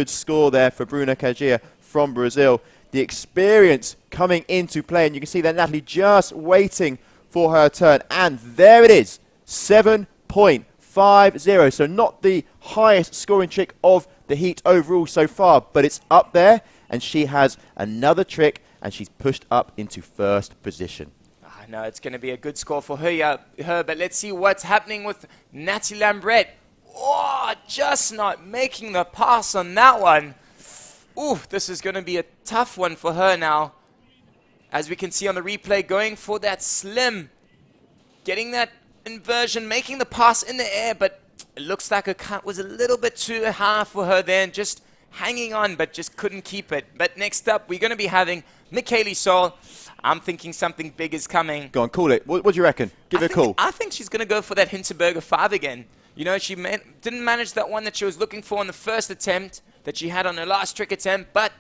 score there for Bruna Kajiya from Brazil. The experience coming into play, and you can see that Nathalie just waiting for her turn. And there it is, 7.50. So not the highest scoring trick of the heat overall so far, but it's up there, and she has another trick, and she's pushed up into 1st position. I know it's going to be a good score for her, but let's see what's happening with Nathalie Lambrecht. Oh, just not making the pass on that one. Ooh, this is going to be a tough one for her now. As we can see on the replay, going for that slim, getting that inversion, making the pass in the air, but it looks like her kite was a little bit too high for her then, just hanging on, but just couldn't keep it. But next up, we're going to be having Mikaili Sol. I'm thinking something big is coming. Go on, call it. What do you reckon? Give it a call. I think she's going to go for that Hinterberger 5 again. You know, she didn't manage that one that she was looking for on the first attempt that she had on her last trick attempt, but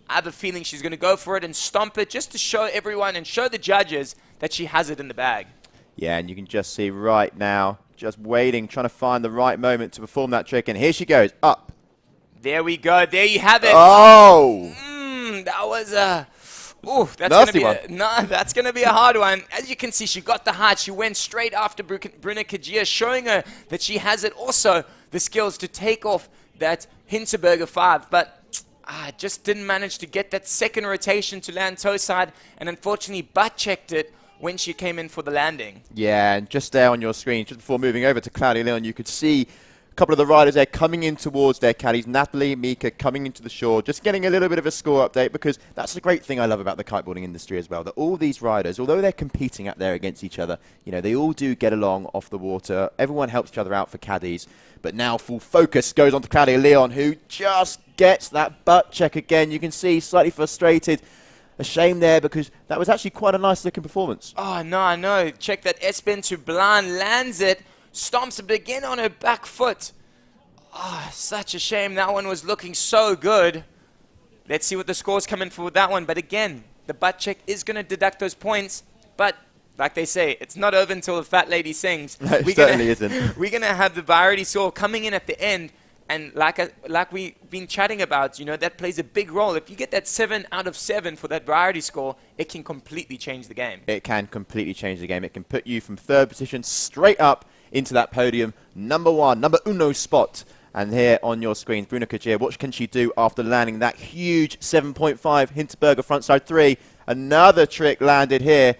I have a feeling she's going to go for it and stomp it just to show everyone and show the judges that she has it in the bag. Yeah, and you can just see right now, just waiting, trying to find the right moment to perform that trick. And here she goes, up. There we go. There you have it. Oh! That was a... Ooh, that's nasty gonna be that's going to be a hard one. As you can see, she got the height. She went straight after Bruna Kajiya, showing her that she has it also, the skills to take off that Hinterberger 5. But just didn't manage to get that second rotation to land toe side, and unfortunately butt-checked it when she came in for the landing. Yeah, and just there on your screen, just before moving over to Claudia Leon, you could see a couple of the riders there coming in towards their caddies. Nathalie, Mika coming into the shore, just getting a little bit of a score update, because that's the great thing I love about the kiteboarding industry as well, that all these riders, although they're competing out there against each other, you know, they all do get along off the water. Everyone helps each other out for caddies. But now full focus goes on to Claudia Leon, who just gets that butt check again. You can see slightly frustrated. A shame there, because that was actually quite a nice looking performance. Oh, no, I know. Check that S-bend to blind, lands it, stomps it again on her back foot. Oh, such a shame. That one was looking so good. Let's see what the scores come in for that one. But again, the butt check is going to deduct those points. But like they say, it's not over until the fat lady sings. No, it certainly isn't. We're going to have the Fuwairit Sol coming in at the end. And like we've been chatting about, you know, that plays a big role. If you get that 7 out of 7 for that Fuwairit score, it can completely change the game. It can completely change the game. It can put you from 3rd position straight up into that podium. Number uno spot. And here on your screen, Bruna Kajiya, what can she do after landing that huge 7.5 Hinterberger frontside 3? Another trick landed here.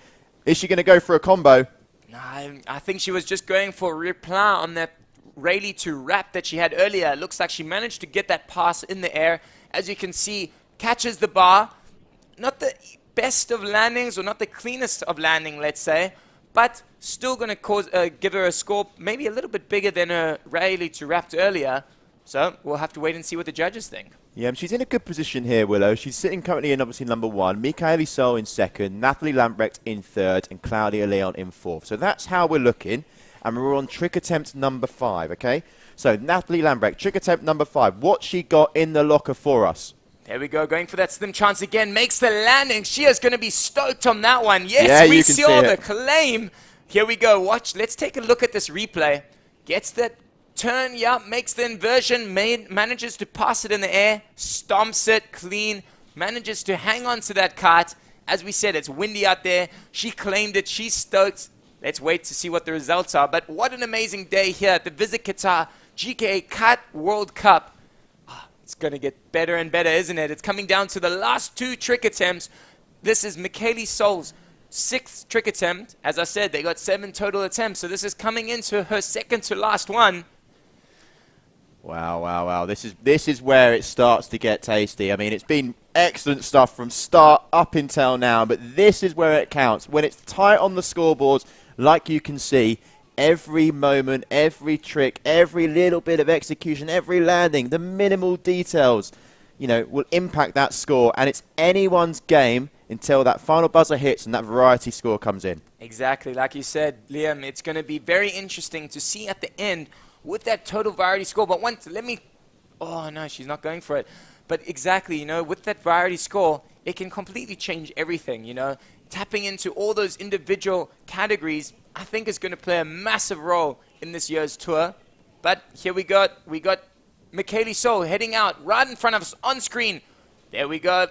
Is she going to go for a combo? No, I think she was just going for a reply on that Rayleigh to wrap that she had earlier. It looks like she managed to get that pass in the air. As you can see, catches the bar. Not the best of landings, or not the cleanest of landing, let's say, but still going to give her a score maybe a little bit bigger than her Rayleigh to wrapped earlier. So we'll have to wait and see what the judges think. Yeah, she's in a good position here, Willow. She's sitting currently in obviously number 1. Mikaili Sol in 2nd, Nathalie Lambrecht in 3rd, and Claudia Leon in 4th. So that's how we're looking. And we're on trick attempt number 5, okay? So Nathalie Lambrecht, trick attempt number 5. What she got in the locker for us? There we go, going for that slim chance again. Makes the landing. She is going to be stoked on that one. Yes, we seal the claim. Here we go. Watch. Let's take a look at this replay. Gets that turn, makes the inversion, manages to pass it in the air, stomps it clean, manages to hang on to that kite. As we said, it's windy out there. She claimed it. She's stoked. Let's wait to see what the results are. But what an amazing day here at the Visit Qatar GKA Kite World Cup. It's going to get better and better, isn't it? It's coming down to the last 2 trick attempts. This is Mikaili Sol's 6th trick attempt. As I said, they got 7 total attempts. So this is coming into her second to last one. Wow, wow, wow. This is where it starts to get tasty. I mean, it's been excellent stuff from start up until now, but this is where it counts. When it's tight on the scoreboards, like you can see, every moment, every trick, every little bit of execution, every landing, the minimal details, you know, will impact that score. And it's anyone's game until that final buzzer hits and that variety score comes in. Exactly. Like you said, Liam, it's going to be very interesting to see at the end with that total variety score. But once, oh no, she's not going for it. But exactly, you know, with that variety score, it can completely change everything, you know. Tapping into all those individual categories, I think is going to play a massive role in this year's tour. But here we got Mikaili Sol heading out right in front of us on screen. There we go.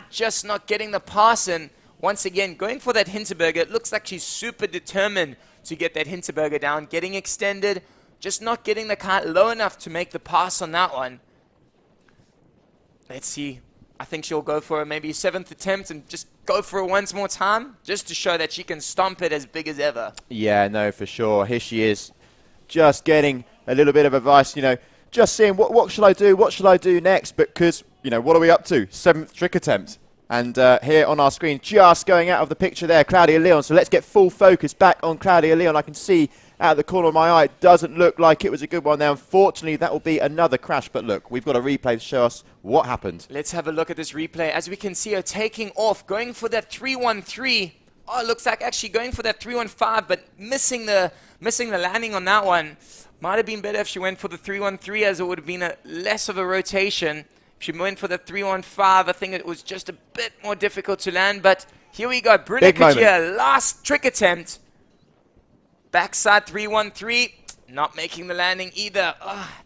Just not getting the pass in. Once again, going for that Hinterberger. It looks like she's super determined to get that Hinterberger down, getting extended, just not getting the kite low enough to make the pass on that one. Let's see. I think she'll go for maybe a 7th attempt and just go for it once more time, just to show that she can stomp it as big as ever. Yeah, no, for sure. Here she is, just getting a little bit of advice, you know, just seeing what should I do, what should I do next, because, you know, what are we up to? 7th trick attempt. And here on our screen, just going out of the picture there, Claudia Leon. So let's get full focus back on Claudia Leon. I can see out of the corner of my eye, it doesn't look like it was a good one there. Unfortunately, that will be another crash. But look, we've got a replay to show us what happened. Let's have a look at this replay. As we can see her taking off, going for that 3-1-3. Oh, it looks like actually going for that 3-1-5, but missing the landing on that one. Might have been better if she went for the 3-1-3, as it would have been less of a rotation. If she went for the 3-1-5, I think it was just a bit more difficult to land. But here we go. Bruna Kajiya, last trick attempt. Backside 3-1-3. Not making the landing either.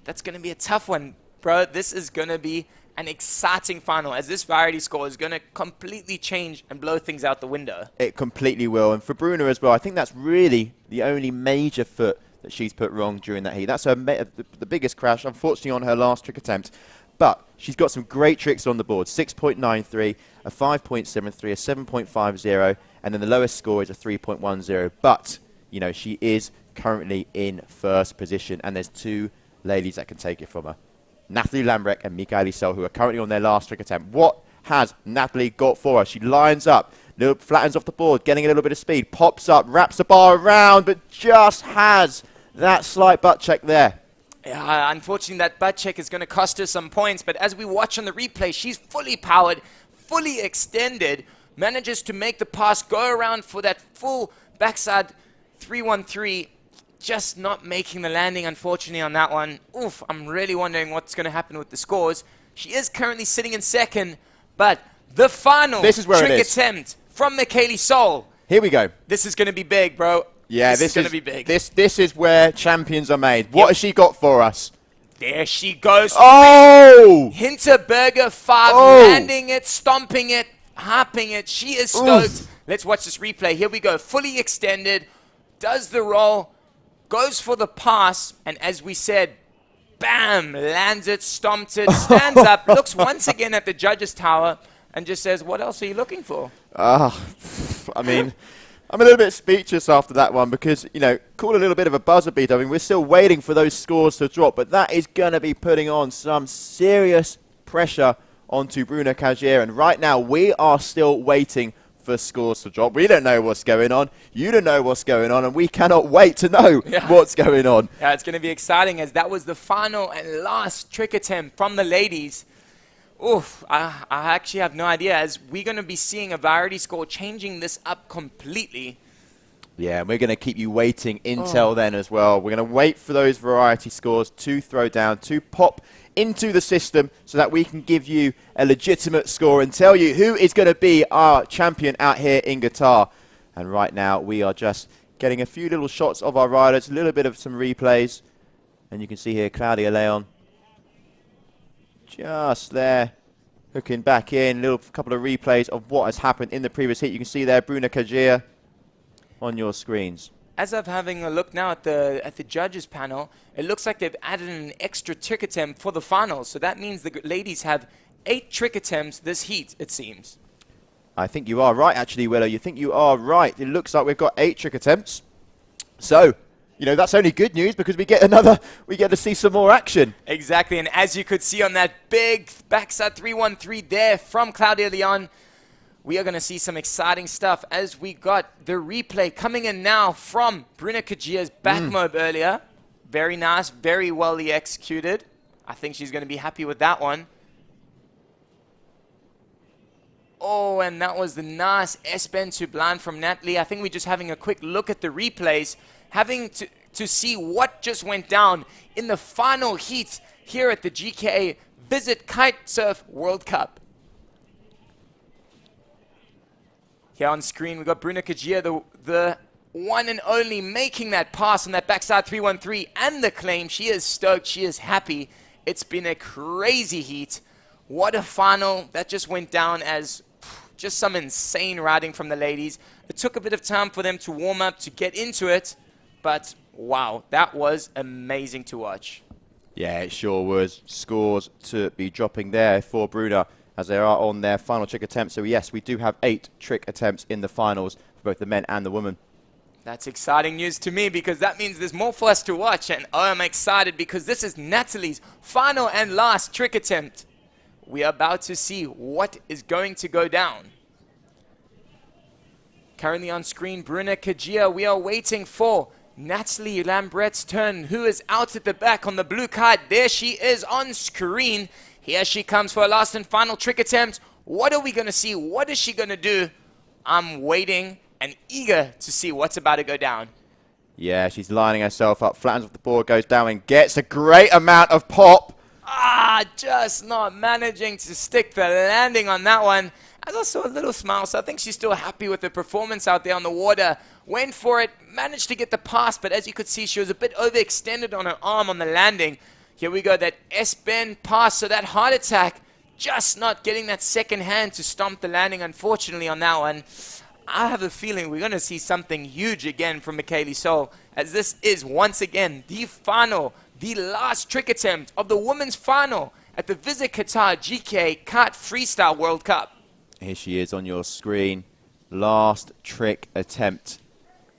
That's going to be a tough one, bro. This is going to be an exciting final, as this variety score is going to completely change and blow things out the window. It completely will. And for Bruna as well, I think that's really the only major foot that she's put wrong during that heat. That's her the biggest crash, unfortunately, on her last trick attempt. But she's got some great tricks on the board. 6.93, a 5.73, a 7.50, and then the lowest score is a 3.10. But, you know, she is currently in first position, and there's 2 ladies that can take it from her. Nathalie Lambrecht and Mikaili Sol, who are currently on their last trick attempt. What has Nathalie got for her? She lines up, flattens off the board, getting a little bit of speed, pops up, wraps the bar around, but just has that slight butt check there. Yeah, unfortunately, that butt check is going to cost her some points. But as we watch on the replay, she's fully powered, fully extended, manages to make the pass, go around for that full backside 3-1-3, just not making the landing, unfortunately, on that one. Oof, I'm really wondering what's going to happen with the scores. She is currently sitting in second, but the final trick attempt from Mikaili Sol. Here we go. This is going to be big, bro. Yeah, this is going to be big. This is where champions are made. What has she got for us? There she goes. Oh! Hinterberger 5, landing it, stomping it, hopping it. She is stoked. Oof. Let's watch this replay. Here we go. Fully extended, does the roll, goes for the pass, and as we said, bam, lands it, stomped it, stands up, looks once again at the judges' tower, and just says, what else are you looking for? I mean, I'm a little bit speechless after that one because, you know, call a little bit of a buzzer beat. I mean, we're still waiting for those scores to drop, but that is going to be putting on some serious pressure onto Bruna Kajiya. And right now, we are still waiting for scores to drop. We don't know what's going on. You don't know what's going on, and we cannot wait to know what's going on. Yeah, it's going to be exciting, as that was the final and last trick attempt from the ladies. Oof, I actually have no idea, as we're going to be seeing a variety score changing this up completely. Yeah, and we're going to keep you waiting until then as well. We're going to wait for those variety scores to throw down, to pop into the system so that we can give you a legitimate score and tell you who is going to be our champion out here in Qatar. And right now, we are just getting a few little shots of our riders, a little bit of some replays. And you can see here Claudia Leon just there hooking back in. A little couple of replays of what has happened in the previous heat. You can see there Bruna Kajiya on your screens. As I'm having a look now at the judges panel, it looks like they've added an extra trick attempt for the finals. So that means the ladies have 8 trick attempts this heat, it seems. I think you are right, actually, Willow. You think you are right. It looks like we've got 8 trick attempts. So, you know, that's only good news because we get to see some more action. Exactly, and as you could see on that big backside 313 there from Claudia Leon, we are going to see some exciting stuff as we got the replay coming in now from Bruna Kajiya's back mob earlier. Very nice, very well executed. I think she's going to be happy with that one. Oh, and that was the nice S-bend to blind from Nathalie. I think we're just having a quick look at the replays, having to see what just went down in the final heat here at the GKA Visit Kite Surf World Cup. Here on screen, we've got Bruna Kajiya, the one and only, making that pass on that backside 313 and the claim. She is stoked. She is happy. It's been a crazy heat. What a final. That just went down as just some insane riding from the ladies. It took a bit of time for them to warm up, to get into it. But, wow, that was amazing to watch. Yeah, it sure was. Scores to be dropping there for Bruna as they are on their final trick attempt. So, yes, we do have 8 trick attempts in the finals for both the men and the women. That's exciting news to me because that means there's more for us to watch. And oh, I'm excited because this is Nathalie's final and last trick attempt. We are about to see what is going to go down. Currently on screen, Bruna Kajiya. We are waiting for Nathalie Lambrecht's turn, who is out at the back on the blue kite. There she is on screen. Here she comes for her last and final trick attempt. What are we going to see? What is she going to do? I'm waiting and eager to see what's about to go down. Yeah, she's lining herself up, flattens off the board, goes down and gets a great amount of pop. Just not managing to stick the landing on that one. As I saw a little smile, so I think she's still happy with the performance out there on the water. Went for it, managed to get the pass, but as you could see, she was a bit overextended on her arm on the landing. Here we go, that S-bend pass, so that heart attack, just not getting that second hand to stomp the landing, unfortunately, on that one. I have a feeling we're going to see something huge again from Mikaili Sol, as this is, once again, the final, the last trick attempt of the women's final at the Visit Qatar GKA Kite Freestyle World Cup. Here she is on your screen. Last trick attempt.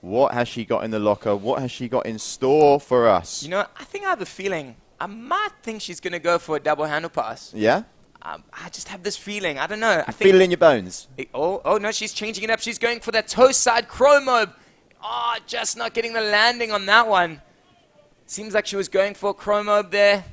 What has she got in the locker? What has she got in store for us? You know, I think I have a feeling. I might think she's going to go for a double handle pass. Yeah? I just have this feeling. I don't know. I feel it in your bones. Oh, no, she's changing it up. She's going for that toe side chromo. Oh, just not getting the landing on that one. Seems like she was going for a chromo there.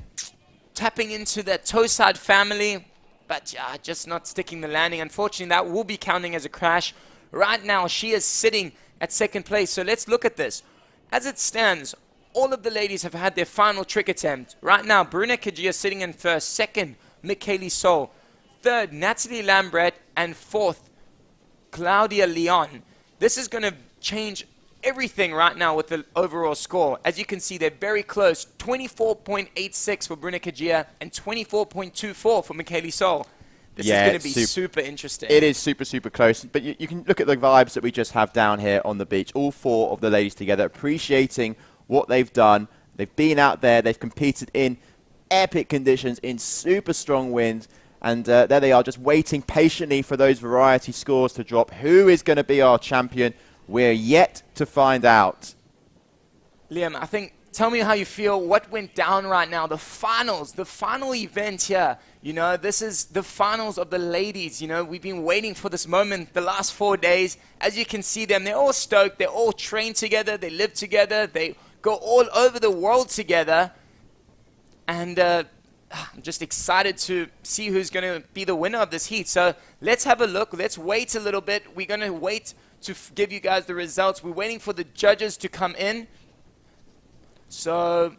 Tapping into that toe side family. But just not sticking the landing. Unfortunately, that will be counting as a crash. Right now, she is sitting at second place. So let's look at this. As it stands, all of the ladies have had their final trick attempt. Right now, Bruna Kajiya sitting in first. Second, Mikaili Sol. Third, Nathalie Lambrecht. And fourth, Claudia Leon. This is going to change everything right now with the overall score. As you can see, they're very close. 24.86 for Bruna Kajiya and 24.24 for Mikaili Sol. This is going to be super interesting. It is super, super close. But you can look at the vibes that we just have down here on the beach. All 4 of the ladies together appreciating what they've done. They've been out there. They've competed in epic conditions, in super strong winds. And there they are, just waiting patiently for those variety scores to drop. Who is going to be our champion? We're yet to find out. Liam, tell me how you feel. What went down right now? The finals, the final event here. You know, this is the finals of the ladies. You know, we've been waiting for this moment the last 4 days. As you can see them, they're all stoked. They're all trained together. They live together. They go all over the world together. And I'm just excited to see who's going to be the winner of this heat. So let's have a look. Let's wait a little bit. We're going to wait to give you guys the results. We're waiting for the judges to come in. So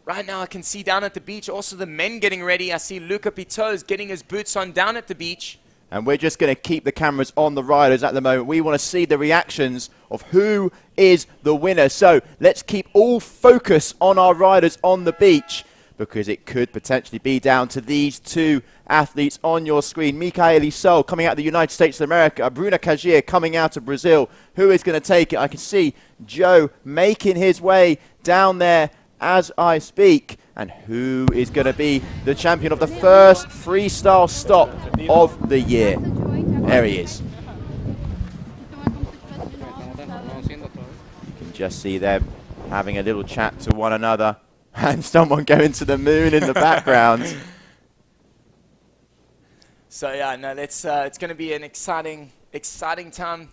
right now I can see down at the beach also the men getting ready. I see Louka Pitot getting his boots on down at the beach. And we're just going to keep the cameras on the riders at the moment. We want to see the reactions of who is the winner. So let's keep all focus on our riders on the beach, because it could potentially be down to these two athletes on your screen. Mikaili Sol coming out of the United States of America, Bruna Kajiya coming out of Brazil. Who is going to take it? I can see Joe making his way down there as I speak. And who is going to be the champion of the first freestyle stop of the year? There he is. You can just see them having a little chat to one another and someone going to the moon in the background. So yeah, no, it's going to be an exciting time.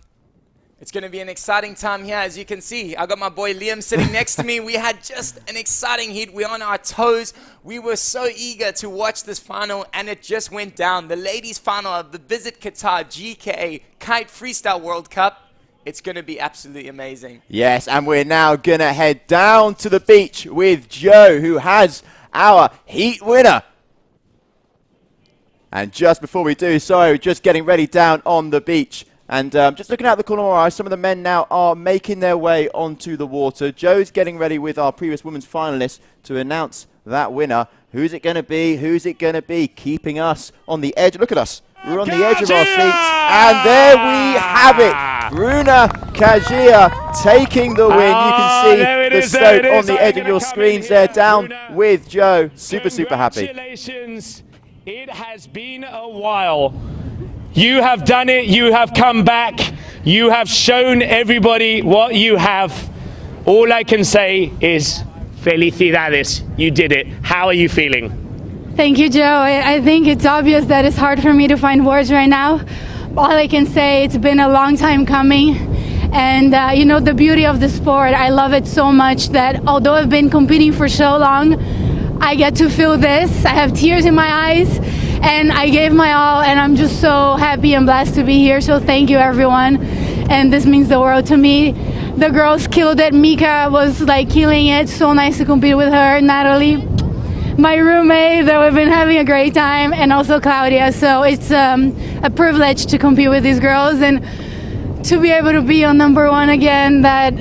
It's going to be an exciting time here. As you can see, I got my boy Liam sitting next to me. We had just an exciting heat. We're on our toes. We were so eager to watch this final, and it just went down. The ladies' final of the Visit Qatar GKA Kite Freestyle World Cup. It's going to be absolutely amazing. Yes, and we're now going to head down to the beach with Joe, who has our heat winner. And just before we do so, just getting ready down on the beach. And just looking out the corner of our eyes, some of the men now are making their way onto the water. Joe's getting ready with our previous women's finalists to announce that winner. Who's it going to be? Who's it going to be? Keeping us on the edge. Look at us. We're on the edge of our seats. And there we have it. Bruna Kajiya taking the win. You can see the stoat on the edge of your screens there, down with Joe. Super, super happy. Congratulations. It has been a while. You have done it. You have come back. You have shown everybody what you have. All I can say is felicidades. You did it. How are you feeling? Thank you, Joe. I think it's obvious that it's hard for me to find words right now. All I can say, it's been a long time coming. And you know, the beauty of the sport, I love it so much that although I've been competing for so long, I get to feel this. I have tears in my eyes. And I gave my all, and I'm just so happy and blessed to be here. So thank you, everyone. And this means the world to me. The girls killed it. Mika was like killing it. So nice to compete with her. Nathalie, my roommate, that we've been having a great time, and also Claudia. So it's a privilege to compete with these girls and to be able to be on #1 again. That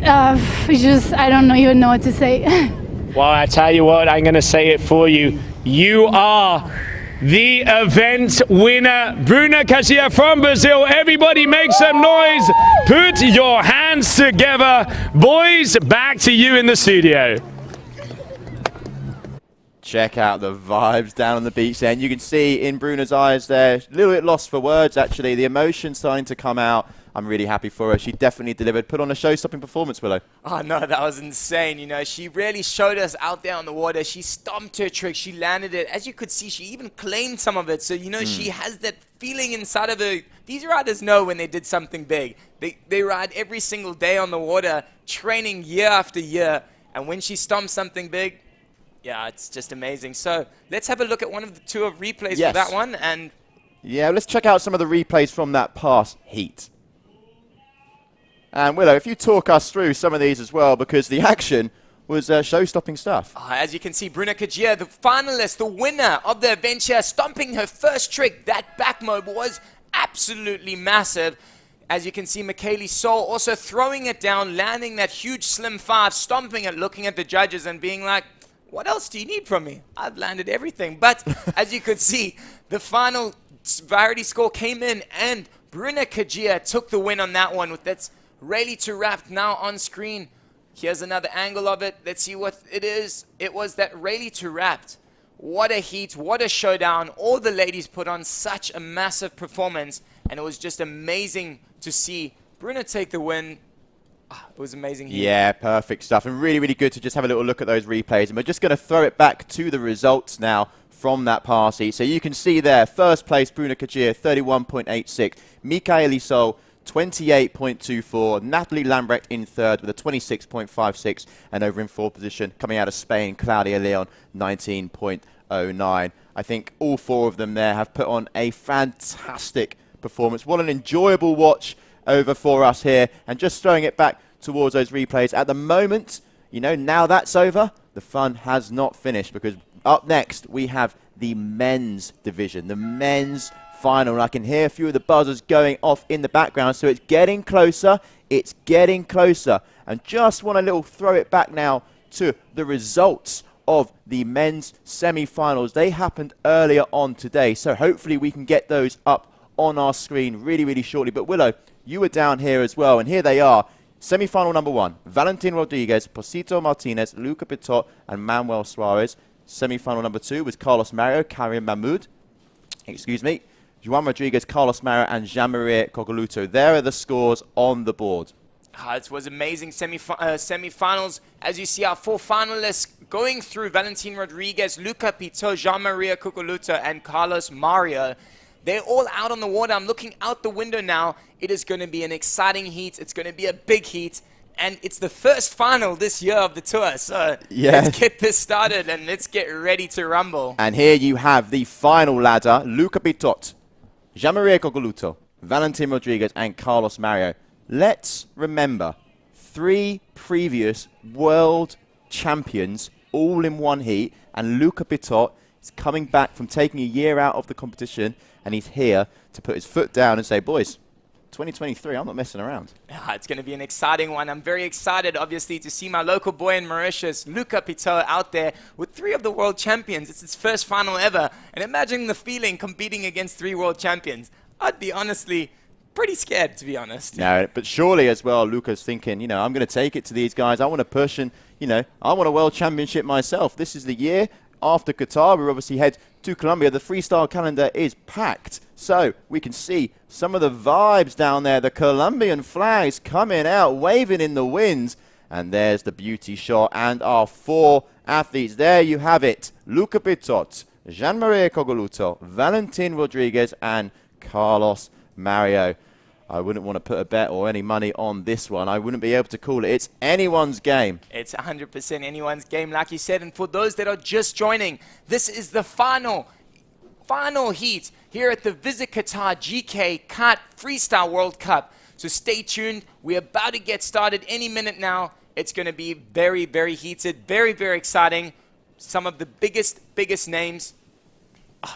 just, I don't even know what to say. Well, I tell you what, I'm going to say it for you. You are the event winner, Bruna Kajiya from Brazil. Everybody make some noise. Put your hands together. Boys, back to you in the studio. Check out the vibes down on the beach there. And you can see in Bruna's eyes there, a little bit lost for words actually. The emotion starting to come out. I'm really happy for her. She definitely delivered. Put on a show-stopping performance, Willow. Oh, no, that was insane. You know, she really showed us out there on the water. She stomped her trick. She landed it. As you could see, she even claimed some of it. So, you know, she has that feeling inside of her. These riders know when they did something big. They ride every single day on the water, training year after year. And when she stomps something big, yeah, it's just amazing. So let's have a look at one of the two of replays for that one. And yeah, let's check out some of the replays from that past heat. And Willow, if you talk us through some of these as well, because the action was show-stopping stuff. As you can see, Bruna Kajiya, the finalist, the winner of the adventure, stomping her first trick. That back mob was absolutely massive. As you can see, Mikaili Sol also throwing it down, landing that huge slim 5, stomping it, looking at the judges and being like, what else do you need from me? I've landed everything. But as you could see, the final variety score came in and Bruna Kajiya took the win on that one. With that's Ready to Wrap now on screen. Here's another angle of it. Let's see what it is. It was that Ready to Wrap. What a heat, what a showdown. All the ladies put on such a massive performance, and it was just amazing to see Bruna take the win. It was amazing. Yeah, perfect stuff. And really, really good to just have a little look at those replays. And we're just going to throw it back to the results now from that past heat. So you can see there, first place, Bruna Kajiya, 31.86. Mikaili Sol, 28.24. Nathalie Lambrecht in third with a 26.56. And over in fourth position, coming out of Spain, Claudia Leon, 19.09. I think all four of them there have put on a fantastic performance. What an enjoyable watch over for us here. And just throwing it back towards those replays. At the moment, you know, now that's over, the fun has not finished, because up next we have the men's division, the men's final. And I can hear a few of the buzzers going off in the background, so it's getting closer, it's getting closer. And just want to throw it back now to the results of the men's semi-finals. They happened earlier on today, so hopefully we can get those up on our screen really, really shortly. But Willow, you were down here as well, and here they are. Semi-final number 1, Valentin Rodriguez, Posito Martinez, Louka Pitot, and Manuel Suarez. Semi-final number 2 was Carlos Mario, Karim Mahmoud, Juan Rodriguez, Carlos Mario, and Gianmaria Coccoluto. There are the scores on the board. It was amazing semi-finals. As you see, our 4 finalists going through: Valentin Rodriguez, Louka Pitot, Gianmaria Coccoluto, and Carlos Mario. They're all out on the water. I'm looking out the window now. It is going to be an exciting heat. It's going to be a big heat. And it's the first final this year of the tour. So let's get this started and let's get ready to rumble. And here you have the final ladder: Louka Pitot, Gianmaria Coccoluto, Valentin Rodriguez, and Carlos Mario. Let's remember 3 previous world champions all in one heat. And Louka Pitot is coming back from taking a year out of the competition. And he's here to put his foot down and say, boys, 2023, I'm not messing around. It's going to be an exciting one. I'm very excited, obviously, to see my local boy in Mauritius, Louka Pitot, out there with 3 of the world champions. It's his first final ever. And imagine the feeling competing against 3 world champions. I'd be honestly pretty scared, to be honest. No, but surely as well, Louka's thinking, you know, I'm going to take it to these guys. I want to push and, you know, I want a world championship myself. This is the year after Qatar. We obviously head to Colombia. The freestyle calendar is packed. So we can see some of the vibes down there. The Colombian flags coming out, waving in the winds. And there's the beauty shot. And our 4 athletes. There you have it. Louka Pitot, Gianmaria Coccoluto, Valentin Rodriguez, and Carlos Mario. I wouldn't want to put a bet or any money on this one. I wouldn't be able to call it. It's anyone's game. It's 100% anyone's game, like you said. And for those that are just joining, this is the final heat here at the Visit Qatar GKA Kite Freestyle World Cup. So stay tuned. We're about to get started any minute now. It's going to be very, very heated, very, very exciting. Some of the biggest names.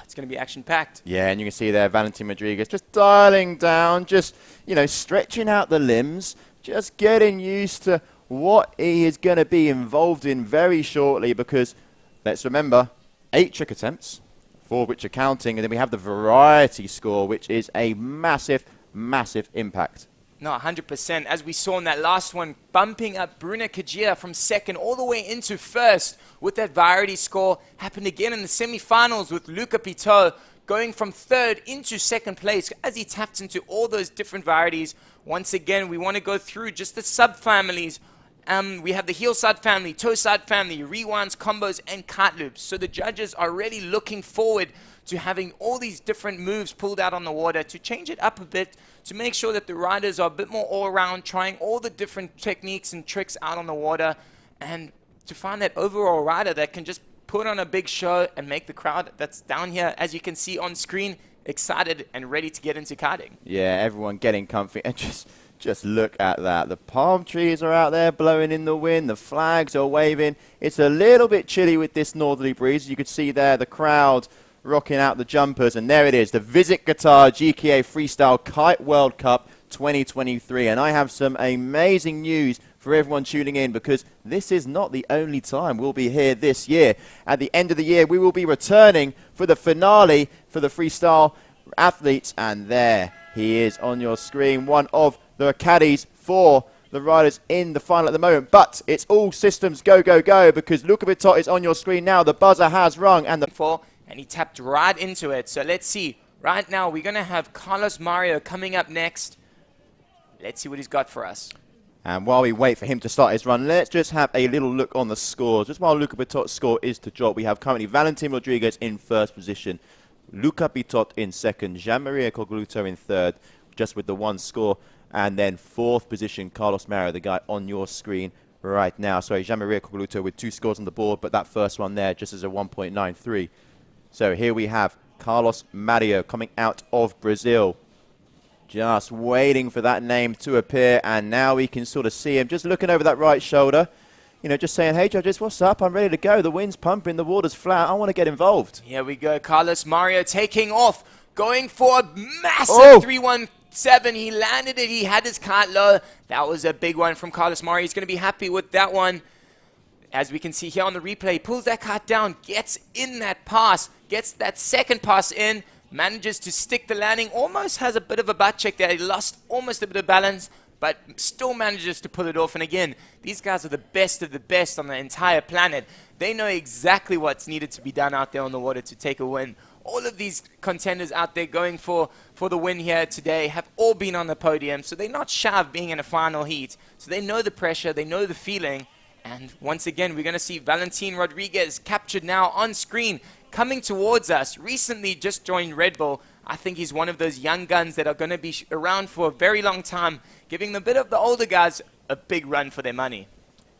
It's going to be action-packed. Yeah, and you can see there Valentin Rodriguez just dialing down, just, you know, stretching out the limbs, just getting used to what he is going to be involved in very shortly, because let's remember, 8 trick attempts, 4 of which are counting, and then we have the variety score, which is a massive, massive impact. No, 100%. As we saw in that last one, bumping up Bruna Kajiya from 2nd all the way into 1st with that variety score. Happened again in the semi-finals with Louka Pitot going from 3rd into 2nd place as he tapped into all those different varieties. Once again, we want to go through just the sub-families. We have the heel side family, toe side family, rewinds, combos, and kite loops. So the judges are really looking forward to having all these different moves pulled out on the water to change it up a bit, to make sure that the riders are a bit more all-around, trying all the different techniques and tricks out on the water, and to find that overall rider that can just put on a big show and make the crowd that's down here, as you can see on screen, excited and ready to get into kiting. Yeah, everyone getting comfy. And just look at that. The palm trees are out there blowing in the wind. The flags are waving. It's a little bit chilly with this northerly breeze. You could see there the crowd rocking out the jumpers. And there it is, the Visit Qatar GKA Freestyle-Kite World Cup 2023. And I have some amazing news for everyone tuning in, because this is not the only time we'll be here this year. At the end of the year, we will be returning for the finale for the freestyle athletes. And there he is on your screen, one of the caddies for the riders in the final at the moment. But it's all systems go, go, go, because Louka Pitot is on your screen now. The buzzer has rung, and he tapped right into it. So let's see. Right now, we're going to have Carlos Mario coming up next. Let's see what he's got for us. And while we wait for him to start his run, let's just have a little look on the scores. Just while Louka Pitot's score is to drop, we have currently Valentin Rodriguez in 1st position, Louka Pitot in 2nd, Gianmaria Coccoluto in 3rd, just with the 1 score. And then 4th position, Carlos Mario, the guy on your screen right now. Sorry, Gianmaria Coccoluto with 2 scores on the board, but that first one there just as a 1.93. So here we have Carlos Mario coming out of Brazil. Just waiting for that name to appear, and now we can sort of see him just looking over that right shoulder. You know, just saying, hey, judges, what's up? I'm ready to go. The wind's pumping, the water's flat. I want to get involved. Here we go. Carlos Mario taking off, going for a massive 317. He landed it. He had his kite low. That was a big one from Carlos Mario. He's going to be happy with that one. As we can see here on the replay, he pulls that kite down, gets in that pass, gets that second pass in, manages to stick the landing, almost has a bit of a butt check there. He lost almost a bit of balance, but still manages to pull it off. And again, these guys are the best of the best on the entire planet. They know exactly what's needed to be done out there on the water to take a win. All of these contenders out there going for the win here today have all been on the podium, so they're not shy of being in a final heat. So they know the pressure, they know the feeling. And once again, we're going to see Valentin Rodriguez captured now on screen, coming towards us. Recently just joined Red Bull. I think he's one of those young guns that are going to be around for a very long time, giving a bit of the older guys a big run for their money.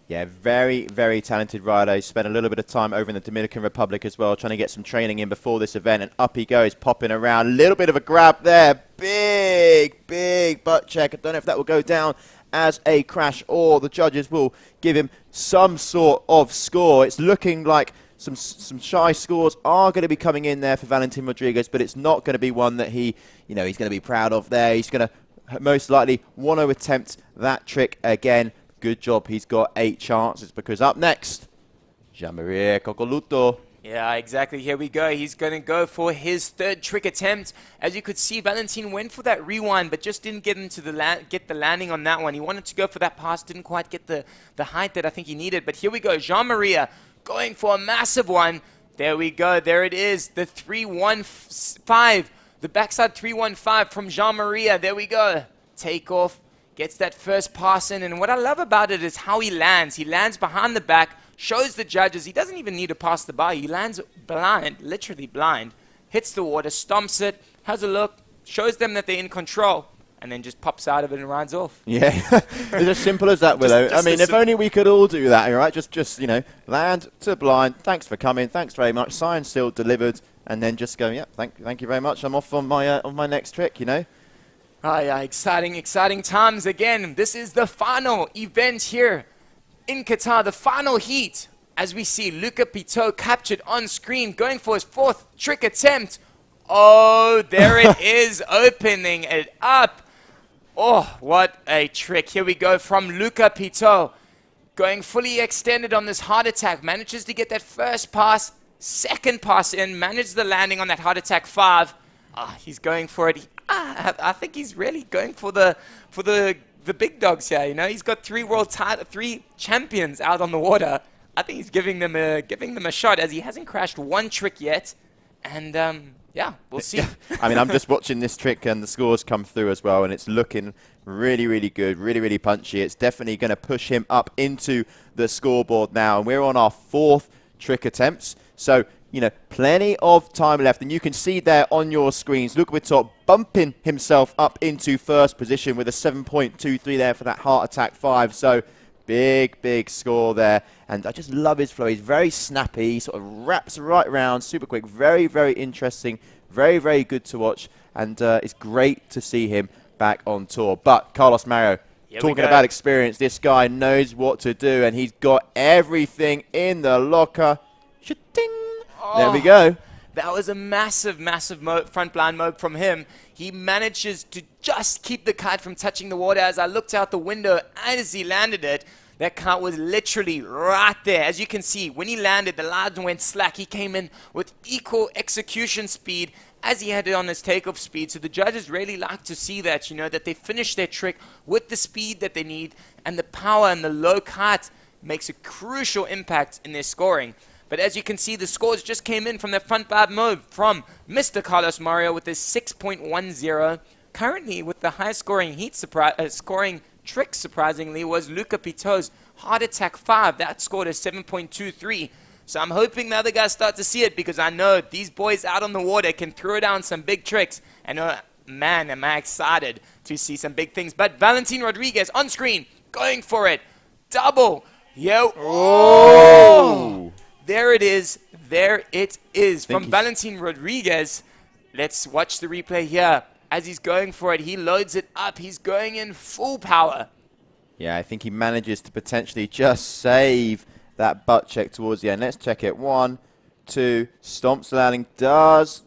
Yeah, very, very talented rider. He spent a little bit of time over in the Dominican Republic as well, trying to get some training in before this event, and up he goes, popping around. A little bit of a grab there. Big, big butt check. I don't know if that will go down as a crash or the judges will give him some sort of score. It's looking like some shy scores are going to be coming in there for Valentin Rodriguez, but it's not going to be one that he's going to be proud of there. He's going to most likely want to attempt that trick again. Good job, he's got 8 chances, because up next, Gianmaria Coccoluto. Yeah, exactly. Here we go. He's going to go for his 3rd trick attempt. As you could see, Valentin went for that rewind, but just didn't get into get the landing on that one. He wanted to go for that pass, didn't quite get the height that I think he needed. But here we go. Gianmaria going for a massive one. There we go. There it is. The 3-1-5. The backside 3-1-5 from Gianmaria. There we go. Take off. Gets that first pass in. And what I love about it is how he lands. He lands behind the back. Shows the judges he doesn't even need to pass the bar. He lands blind, literally blind, hits the water, stomps it, has a look, shows them that they're in control, and then just pops out of it and rides off. Yeah, it's as simple as that, Willow. I mean, if only we could all do that, all right? Just land to blind. Thanks for coming. Thanks very much. Sign still delivered, and then just go, yeah, thank you very much. I'm off on my next trick, Oh, yeah, exciting times again. This is the final event here in Qatar, the final heat, as we see Louka Pitot captured on screen, going for his 4th trick attempt. Oh, there it is, opening it up. Oh, what a trick. Here we go from Louka Pitot, going fully extended on this heart attack. Manages to get that first pass, second pass in, manages the landing on that heart attack 5. He's going for it. I think he's really going for the big dogs here, He's got 3 champions out on the water. I think he's giving them a shot, as he hasn't crashed one trick yet. And yeah, we'll see. I mean, I'm just watching this trick and the scores come through as well, and it's looking really, really good, really, really punchy. It's definitely going to push him up into the scoreboard now, and we're on our 4th trick attempts. So, plenty of time left, and you can see there on your screens, Louka Pitot bumping himself up into 1st position with a 7.23 there for that heart attack 5. So big, big score there, and I just love his flow. He's very snappy, he sort of wraps right around, super quick, very, very interesting, very, very good to watch, and it's great to see him back on tour. But Carlos Mario, talking about experience, this guy knows what to do, and he's got everything in the locker. Shooting. There we go. That was a massive, massive front blind mob from him. He manages to just keep the kite from touching the water. As I looked out the window as he landed it, that kite was literally right there. As you can see, when he landed, the line went slack. He came in with equal execution speed as he had it on his takeoff speed. So the judges really like to see that, that they finish their trick with the speed that they need, and the power and the low kite makes a crucial impact in their scoring. But as you can see, the scores just came in from the front bar mode from Mr. Carlos Mario with his 6.10. Currently, with the highest scoring scoring trick, surprisingly, was Louka Pitot's heart attack 5. That scored a 7.23. So I'm hoping the other guys start to see it, because I know these boys out on the water can throw down some big tricks. And man, am I excited to see some big things. But Valentin Rodriguez on screen, going for it. Double. Yo. Oh! There it is. There it is from Valentin Rodriguez. Let's watch the replay here. As he's going for it, he loads it up. He's going in full power. Yeah, I think he manages to potentially just save that butt check towards the end. Let's check it. 1, 2, stomps the landing.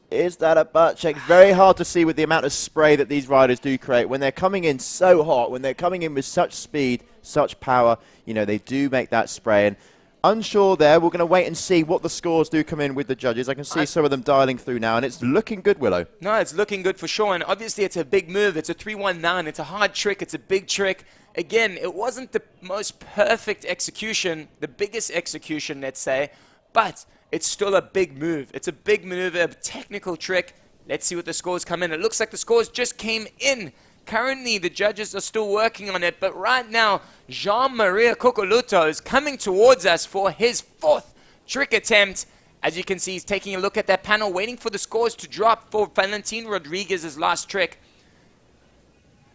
Is that a butt check? Very hard to see with the amount of spray that these riders do create. When they're coming in so hot, when they're coming in with such speed, such power, they do make that spray. And unsure there. We're going to wait and see what the scores do come in with the judges. I can see some of them dialing through now, and it's looking good, Willow. No, it's looking good for sure, and obviously it's a big move. It's a 319. It's a hard trick. It's a big trick. Again, it wasn't the most perfect execution, the biggest execution, let's say, but it's still a big move. It's a big maneuver, a technical trick. Let's see what the scores come in. It looks like the scores just came in. Currently, the judges are still working on it, but right now, Gianmaria Coccoluto is coming towards us for his 4th trick attempt. As you can see, he's taking a look at that panel, waiting for the scores to drop for Valentin Rodriguez's last trick.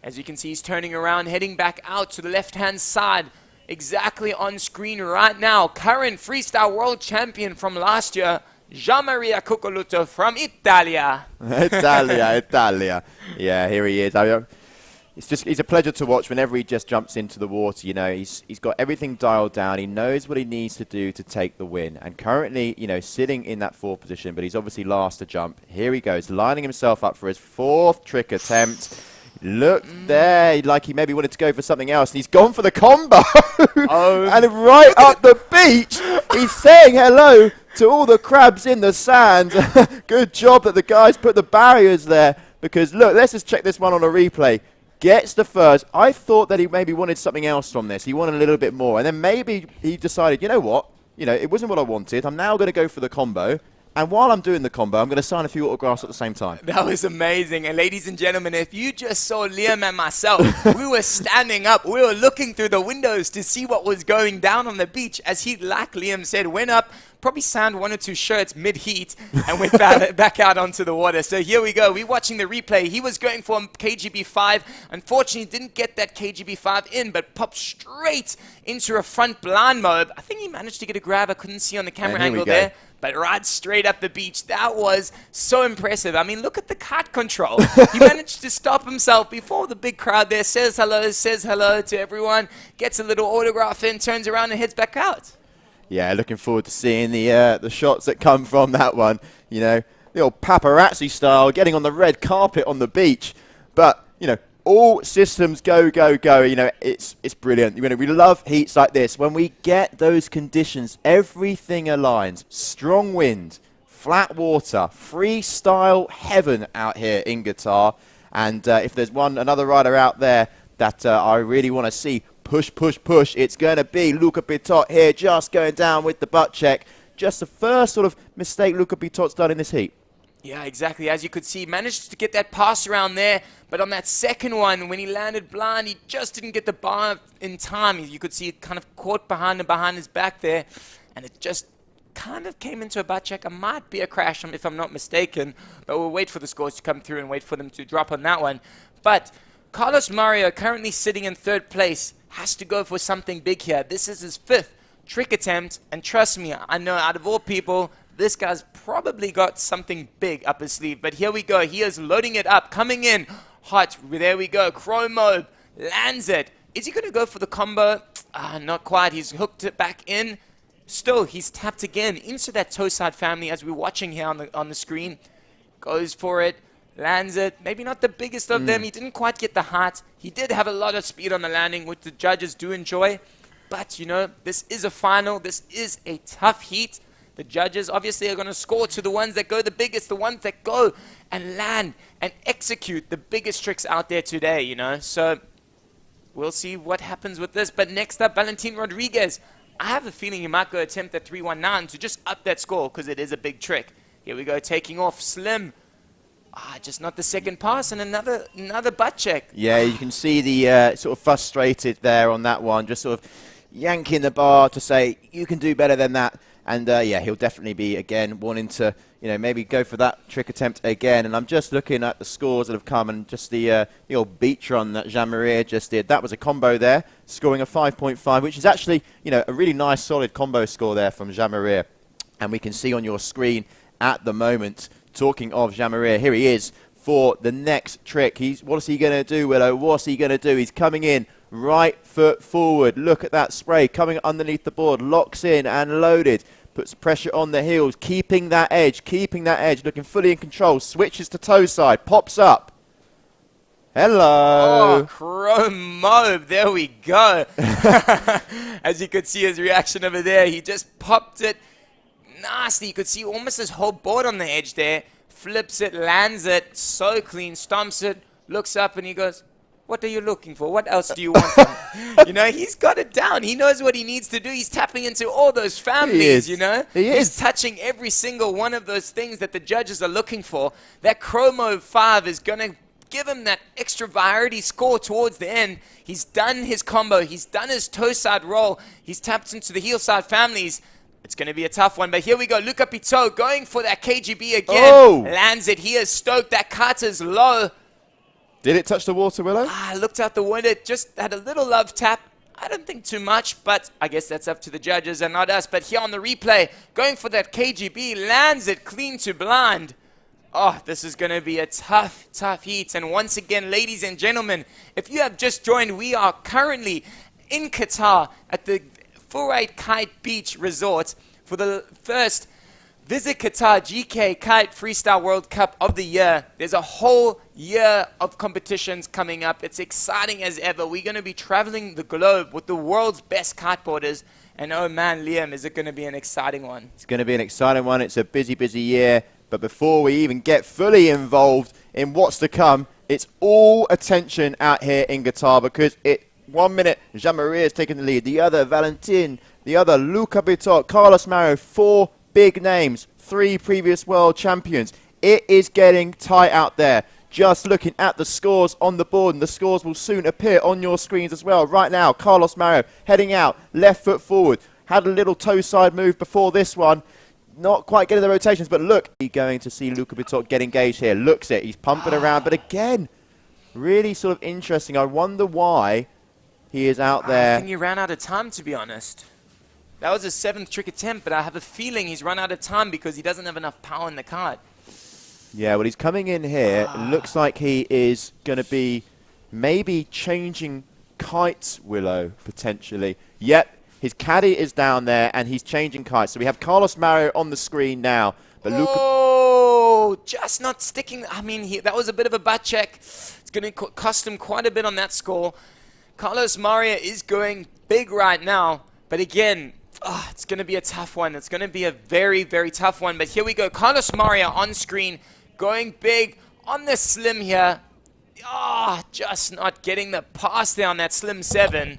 As you can see, he's turning around, heading back out to the left-hand side, exactly on screen right now. Current freestyle world champion from last year, Gianmaria Coccoluto from Italia. Italia. Yeah, here he is. He's a pleasure to watch whenever he just jumps into the water. You know, he's got everything dialed down. He knows what he needs to do to take the win. And currently, you know, sitting in that 4th position, but he's obviously last to jump. Here he goes, lining himself up for his 4th trick attempt. Look there, like he maybe wanted to go for something else. And he's gone for the combo. And right up the beach, he's saying hello to all the crabs in the sand. Good job that the guys put the barriers there. Because look, let's just check this one on a replay. Gets the first. I thought that he maybe wanted something else from this. He wanted a little bit more. And then maybe he decided, you know what? You know, it wasn't what I wanted. I'm now going to go for the combo. And while I'm doing the combo, I'm going to sign a few autographs at the same time. That was amazing. And ladies and gentlemen, if you just saw Liam and myself, we were standing up. We were looking through the windows to see what was going down on the beach. As he, like Liam said, went up, probably signed 1 or 2 shirts mid-heat and went back out onto the water. So here we go. We're watching the replay. He was going for KGB 5. Unfortunately, didn't get that KGB 5 in, but popped straight into a front blind mode. I think he managed to get a grab. I couldn't see on the camera angle there. But right straight up the beach. That was so impressive. I mean, look at the kite control. He managed to stop himself before the big crowd there, says hello to everyone, gets a little autograph in, turns around and heads back out. Yeah, looking forward to seeing the shots that come from that one. You know, the old paparazzi style, getting on the red carpet on the beach. But, you know, all systems go, go, go. You know, it's brilliant. You know, we love heats like this. When we get those conditions, everything aligns. Strong wind, flat water, freestyle heaven out here in Qatar. And if there's another rider out there that I really want to see push, it's going to be Louka Pitot here, just going down with the butt check. Just the first sort of mistake Louka Pitot's done in this heat. Yeah, exactly. As you could see, managed to get that pass around there, but on that second one, when he landed blind, he just didn't get the bar in time. You could see it kind of caught behind his back there, and it just kind of came into a butt check. It might be a crash if I'm not mistaken, but we'll wait for the scores to come through and wait for them to drop on that one. But Carlos Mario, currently sitting in 3rd place, has to go for something big here. This is his 5th trick attempt, and trust me, I know out of all people, this guy's probably got something big up his sleeve. But here we go. He is loading it up, coming in hot. There we go. Chrome mode, lands it. Is he going to go for the combo? Not quite. He's hooked it back in. Still, he's tapped again into that toe side family as we're watching here on the screen. Goes for it, lands it. Maybe not the biggest of them. He didn't quite get the height. He did have a lot of speed on the landing, which the judges do enjoy. But, you know, this is a final. This is a tough heat. The judges obviously are going to score to the ones that go the biggest, the ones that go and land and execute the biggest tricks out there today, you know. So we'll see what happens with this. But next up, Valentin Rodriguez. I have a feeling he might go attempt at 319 to just up that score because it is a big trick. Here we go, taking off slim. Just not the second pass and another butt check. Yeah, you can see the sort of frustrated there on that one, just sort of yanking the bar to say, you can do better than that. And, yeah, he'll definitely be, again, wanting to, you know, maybe go for that trick attempt again. And I'm just looking at the scores that have come and just the old beach run that Gianmaria just did. That was a combo there, scoring a 5.5, which is actually, you know, a really nice, solid combo score there from Gianmaria. And we can see on your screen at the moment, talking of Gianmaria, here he is for the next trick. What's he going to do, Willow? What's he going to do? He's coming in. Right foot forward. Look at that spray coming underneath the board. Locks in and loaded. Puts pressure on the heels. Keeping that edge. Looking fully in control. Switches to toe side. Pops up. Hello. Oh, Chromo. There we go. As you could see his reaction over there, he just popped it nasty. You could see almost his whole board on the edge there. Flips it, lands it, so clean, stomps it, looks up and he goes, what are you looking for? What else do you want from me? You know, he's got it down. He knows what he needs to do. He's tapping into all those families, you know. He's touching every single one of those things that the judges are looking for. That Chromo 5 is going to give him that extra variety score towards the end. He's done his combo. He's done his toe side roll. He's tapped into the heel side families. It's going to be a tough one, but here we go. Louka Pitot going for that KGB again. Oh. Lands it. He is stoked. That kite is low. Did it touch the water, Willow? I looked out the window. Just had a little love tap. I don't think too much, but I guess that's up to the judges and not us. But here on the replay, going for that KGB, lands it clean to blind. Oh, this is going to be a tough, tough heat. And once again, ladies and gentlemen, if you have just joined, we are currently in Qatar at the Fuwairit Kite Beach Resort for the first Visit Qatar GKA Kite Freestyle World Cup of the year. There's a whole year of competitions coming up. It's exciting as ever. We're going to be traveling the globe with the world's best kiteboarders. And oh man, Liam, is it going to be an exciting one? It's going to be an exciting one. It's a busy, busy year. But before we even get fully involved in what's to come, it's all attention out here in Qatar because 1 minute, Gianmaria is taking the lead. The other, Valentin. The other, Louka Pitot, Carlos Mario. 4 big names, 3 previous world champions. It is getting tight out there. Just looking at the scores on the board, and the scores will soon appear on your screens as well. Right now, Carlos Mario heading out, left foot forward. Had a little toe side move before this one. Not quite getting the rotations, but look, he's going to see Louka Pitot get engaged here. Looks it, he's pumping around, but again, really sort of interesting. I wonder why he is out there. I think he ran out of time, to be honest. That was his 7th trick attempt, but I have a feeling he's run out of time because he doesn't have enough power in the kite. Yeah, well, he's coming in here. It looks like he is going to be maybe changing kites, Willow, potentially. Yep, his caddy is down there, and he's changing kites. So we have Carlos Mario on the screen now. But oh, just not sticking. I mean, that was a bit of a butt check. It's going to cost him quite a bit on that score. Carlos Mario is going big right now. But again, it's going to be a tough one. It's going to be a very, very tough one. But here we go. Carlos Mario on screen, going big on the slim here. Just not getting the pass there on that slim 7.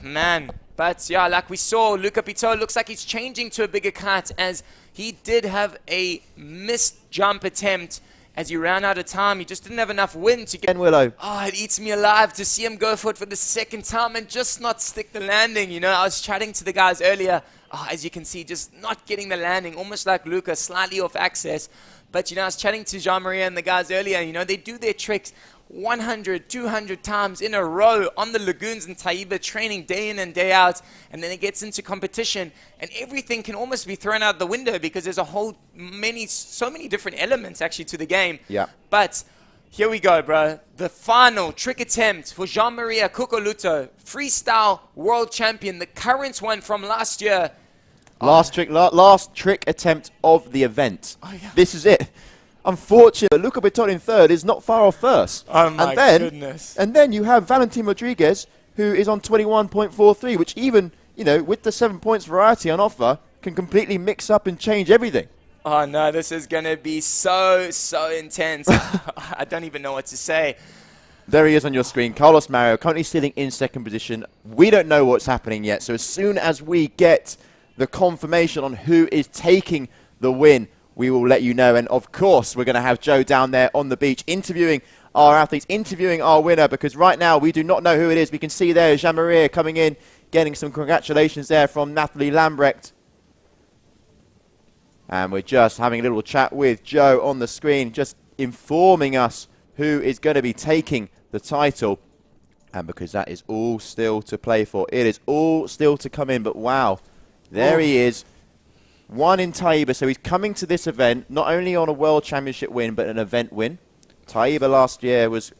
Man. But yeah, like we saw, Louka Pitot looks like he's changing to a bigger kite as he did have a missed jump attempt. As he ran out of time, he just didn't have enough wind to get... Willow. It eats me alive to see him go for it for the 2nd time and just not stick the landing. You know, I was chatting to the guys earlier. As you can see, just not getting the landing, almost like Louka, slightly off axis. But, you know, I was chatting to Gianmaria and the guys earlier. You know, they do their tricks 100, 200 times in a row on the lagoons in Taiba, training day in and day out, and then it gets into competition, and everything can almost be thrown out the window because there's so many different elements actually to the game. Yeah. But here we go, bro. The final trick attempt for Gianmaria Coccoluto, freestyle world champion, the current one from last year. Last trick attempt of the event. Yeah. This is it. Unfortunately, Louka Pitot in 3rd is not far off 1st. Oh my goodness. And then you have Valentin Rodriguez, who is on 21.43, which even, you know, with the 7 points variety on offer, can completely mix up and change everything. Oh no, this is going to be so intense. I don't even know what to say. There he is on your screen. Carlos Mario currently sitting in 2nd position. We don't know what's happening yet. So as soon as we get the confirmation on who is taking the win, we will let you know. And of course, we're going to have Joe down there on the beach interviewing our athletes, interviewing our winner, because right now we do not know who it is. We can see there Gianmaria coming in, getting some congratulations there from Nathalie Lambrecht. And we're just having a little chat with Joe on the screen, just informing us who is going to be taking the title. And because that is all still to play for. It is all still to come in, but wow, there he is. 1 in Taiba, so he's coming to this event not only on a World Championship win, but an event win. Taiba last year was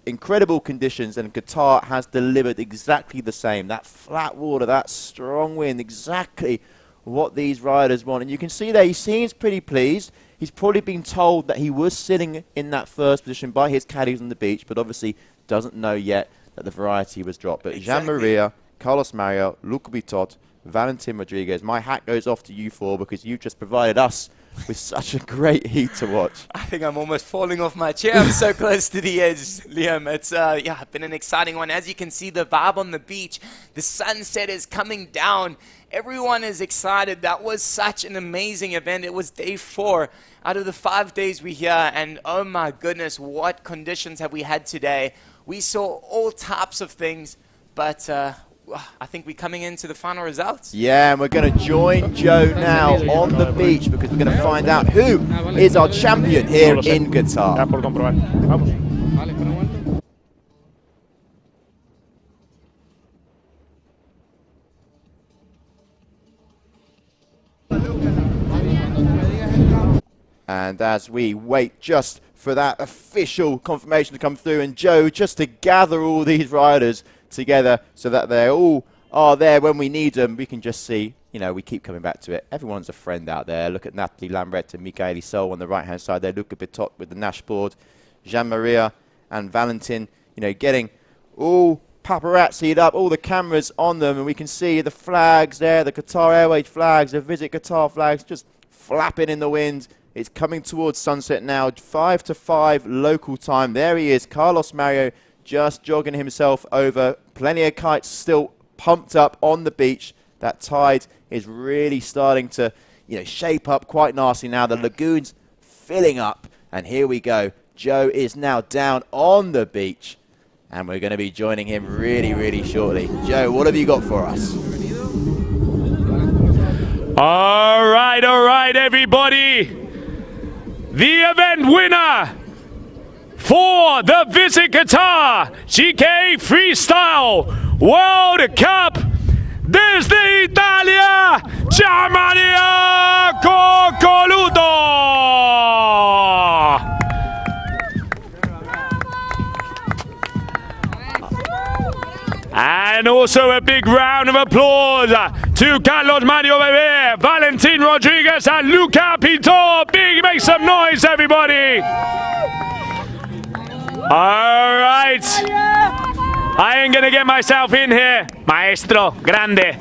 incredible conditions, and Qatar has delivered exactly the same. That flat water, that strong wind, exactly what these riders want. And you can see there, he seems pretty pleased. He's probably been told that he was sitting in that first position by his caddies on the beach, but obviously doesn't know yet that the variety was dropped. But Gianmaria, Carlos Mario, Louka Pitot, Valentin Rodriguez, my hat goes off to you four because you just provided us with such a great heat to watch. I think I'm almost falling off my chair. I'm so close to the edge, Liam. It's been an exciting one. As you can see, the vibe on the beach, the sunset is coming down. Everyone is excited. That was such an amazing event. It was day 4 out of the 5 days we're here, and oh my goodness, what conditions have we had today. We saw all types of things, but I think we're coming into the final results. Yeah, and we're going to join Joe now on the beach because we're going to find out who is our champion here in Qatar. And as we wait just for that official confirmation to come through, and Joe, just to gather all these riders together so that they all are there when we need them, we can just see, you know, we keep coming back to it. Everyone's a friend out there. Look at Nathalie Lambrecht and Mikaili Sol on the right-hand side there. Louka Pitot with the Nash board. Gianmaria and Valentin, you know, getting all paparazzi'd up, all the cameras on them, and we can see the flags there, the Qatar Airways flags, the Visit Qatar flags, just flapping in the wind. It's coming towards sunset now, 5 to 5 local time. There he is, Carlos Mario, just jogging himself over. Plenty of kites still pumped up on the beach. That tide is really starting to, you know, shape up quite nicely now. The lagoon's filling up, and here we go. Joe is now down on the beach, and we're going to be joining him really, really shortly. Joe, what have you got for us? All right, everybody. The event winner for the Visit Qatar GKA Freestyle World Cup desde Italia, Gianmaria Coccoluto. And also a big round of applause to Carlos Mario Bebé, Valentin Rodriguez and Louka Pitot. Make some noise, everybody. All right. I ain't gonna get myself in here. Maestro, grande.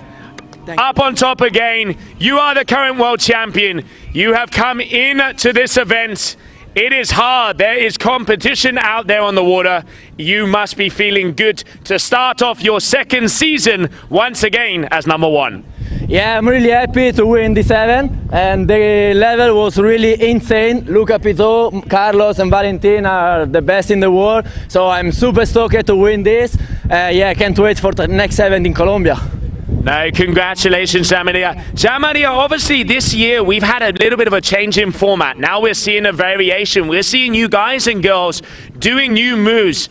Up on top again. You are the current world champion. You have come in to this event. It is hard. There is competition out there on the water. You must be feeling good to start off your second season once again as #1. Yeah, I'm really happy to win this event, and the level was really insane. Louka Pitot, Carlos and Valentin are the best in the world, so I'm super stoked to win this. Yeah, I can't wait for the next event in Colombia. No, congratulations, Gianmaria. Gianmaria, obviously this year we've had a little bit of a change in format. Now we're seeing a variation. We're seeing you guys and girls doing new moves.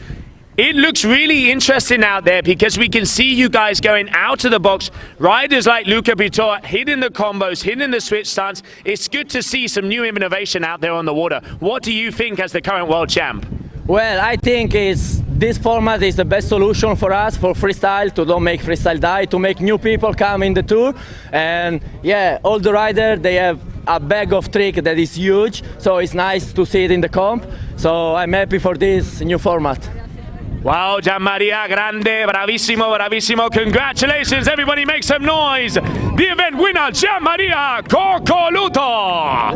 It looks really interesting out there because we can see you guys going out of the box. Riders like Louka Pitot hitting the combos, hitting the switch stance. It's good to see some new innovation out there on the water. What do you think as the current world champ? Well, I think this format is the best solution for us, for freestyle, to don't make freestyle die, to make new people come in the tour. And yeah, all the riders, they have a bag of tricks that is huge, so it's nice to see it in the comp. So I'm happy for this new format. Wow, Gianmaria, grande, bravissimo, bravissimo. Congratulations, everybody make some noise. The event winner, Gianmaria Coccoluto.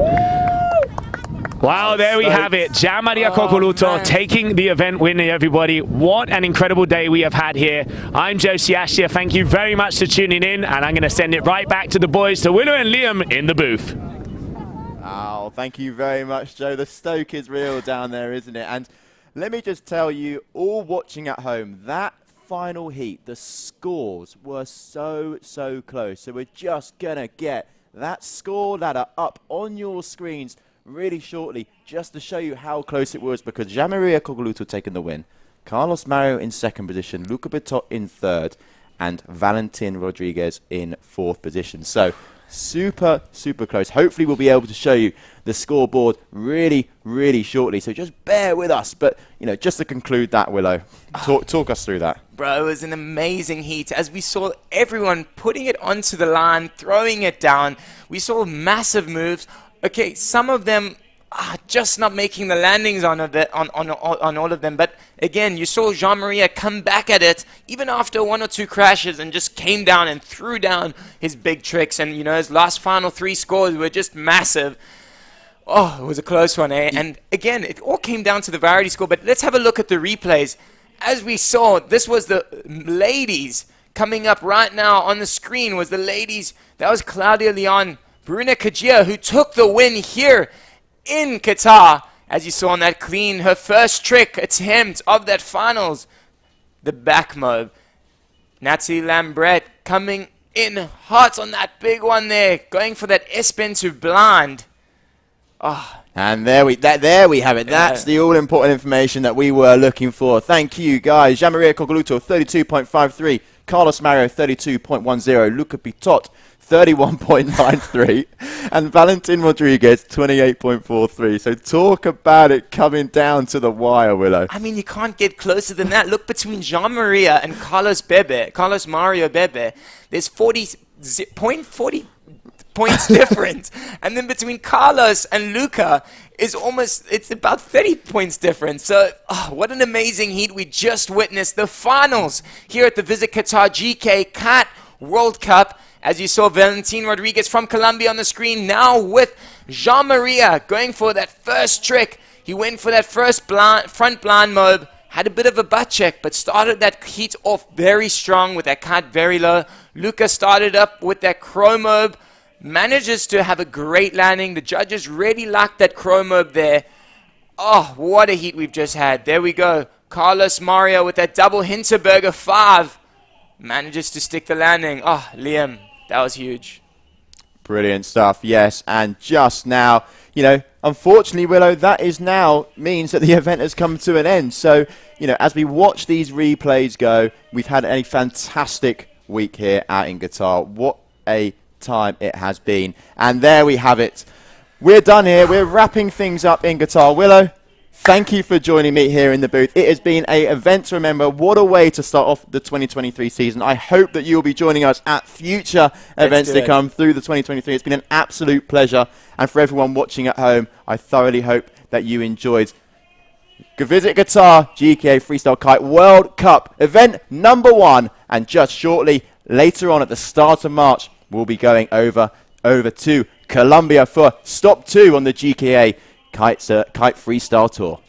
Wow, there we have it. Gianmaria Coccoluto taking the event winner, everybody. What an incredible day we have had here. I'm Josie Ashia. Thank you very much for tuning in, and I'm going to send it right back to the boys, to Willow and Liam in the booth. Oh, thank you very much, Joe. The stoke is real down there, isn't it? And let me just tell you, all watching at home, that final heat, the scores were so close. So we're just going to get that score ladder up on your screens really shortly, just to show you how close it was, because Gianmaria Coccoluto taking the win, Carlos Mario in second position, Louka Pitot in third, and Valentin Rodriguez in fourth position. So super close. Hopefully we'll be able to show you the scoreboard really shortly, so just bear with us. But you know, just to conclude that, Willow, talk us through that. Bro, it was an amazing heat as we saw everyone putting it onto the line, throwing it down. We saw massive moves. Okay, some of them just not making the landings on all of them. But again, you saw Gianmaria come back at it even after 1 or 2 crashes and just came down and threw down his big tricks. And, you know, his last final 3 scores were just massive. Oh, it was a close one, eh? And again, it all came down to the variety score. But let's have a look at the replays. As we saw, this was the ladies. Coming up right now on the screen was the ladies. That was Claudia Leon, Bruna Kajiya, who took the win here in Qatar. As you saw on that clean, her first trick attempt of that finals, the back mob. Nathalie Lambrecht coming in hot on that big one there, going for that S-bend to blind. Oh. And there we have it. That's the all-important information that we were looking for. Thank you, guys. Gianmaria Coccoluto, 32.53. Carlos Mario, 32.10. Louka Pitot, 31.93. And Valentin Rodriguez, 28.43. So talk about it coming down to the wire, Willow. I mean, you can't get closer than that. Look between Gianmaria and Carlos Mario Bebe. There's 40 points difference. And then between Carlos and Louka is it's about 30 points difference. So what an amazing heat we just witnessed. The finals here at the Visit Qatar GKA Kite World Cup. As you saw, Valentin Rodriguez from Colombia on the screen, now with Gianmaria going for that first trick. He went for that first front blind mob, had a bit of a butt check, but started that heat off very strong with that kite very low. Louka started up with that crow mob, manages to have a great landing. The judges really liked that crow mob there. Oh, what a heat we've just had. There we go. Carlos Mario with that double Hinterberger 5. Manages to stick the landing. Oh, Liam, that was huge. Brilliant stuff, yes. And just now, you know, unfortunately, Willow, that is now means that the event has come to an end. So, you know, as we watch these replays go, we've had a fantastic week here out in Qatar. What a time it has been. And there we have it. We're done here. We're wrapping things up in Qatar. Willow, thank you for joining me here in the booth. It has been an event to remember. What a way to start off the 2023 season. I hope that you'll be joining us at future events to come through the 2023. It's been an absolute pleasure. And for everyone watching at home, I thoroughly hope that you enjoyed. Go visit Qatar GKA Freestyle-Kite World Cup event number 1. And just shortly, later on at the start of March, we'll be going over to Colombia for stop 2 on the GKA Kite Freestyle Tour.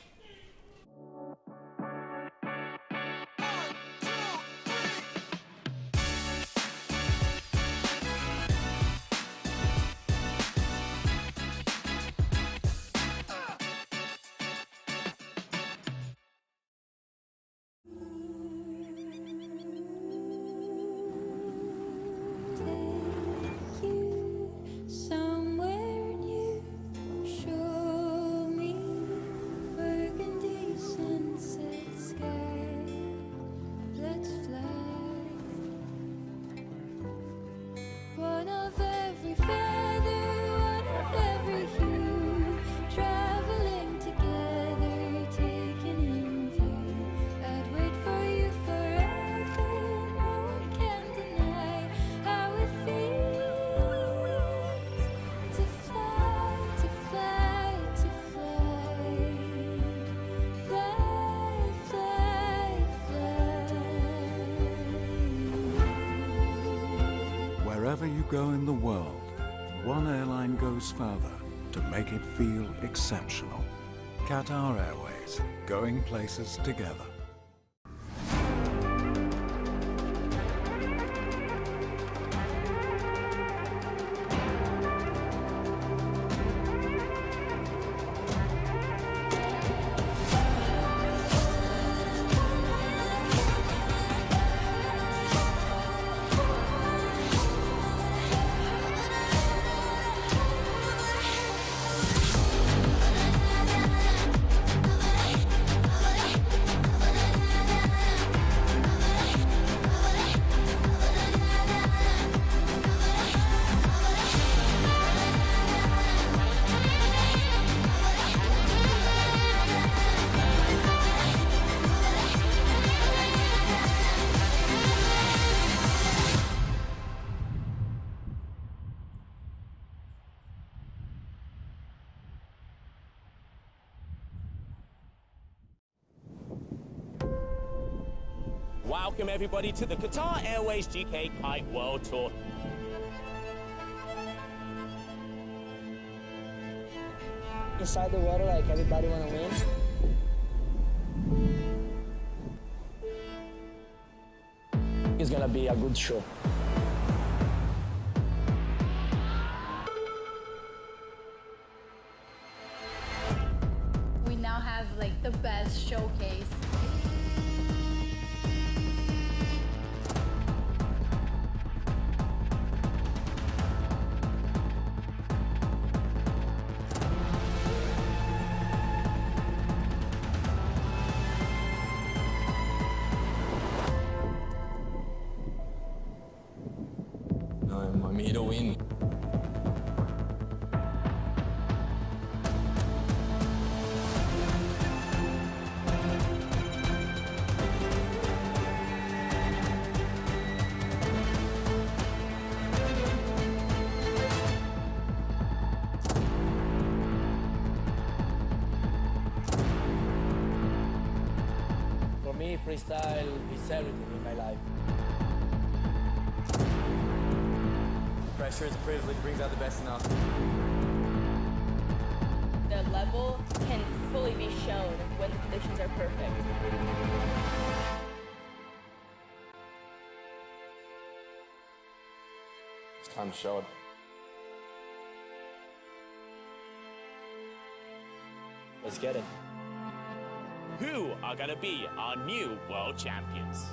Wherever you go in the world, one airline goes further to make it feel exceptional. Qatar Airways, going places together. Welcome everybody to the Qatar Airways GKA Kite World Tour. Inside the water, like everybody wanna win. It's gonna be a good show. We now have like the best showcase. I'm here to win. For me, freestyle is everything in my life. Pressure is a privilege, brings out the best in us. The level can fully be shown when the conditions are perfect. It's time to show it. Let's get it. Who are going to be our new world champions?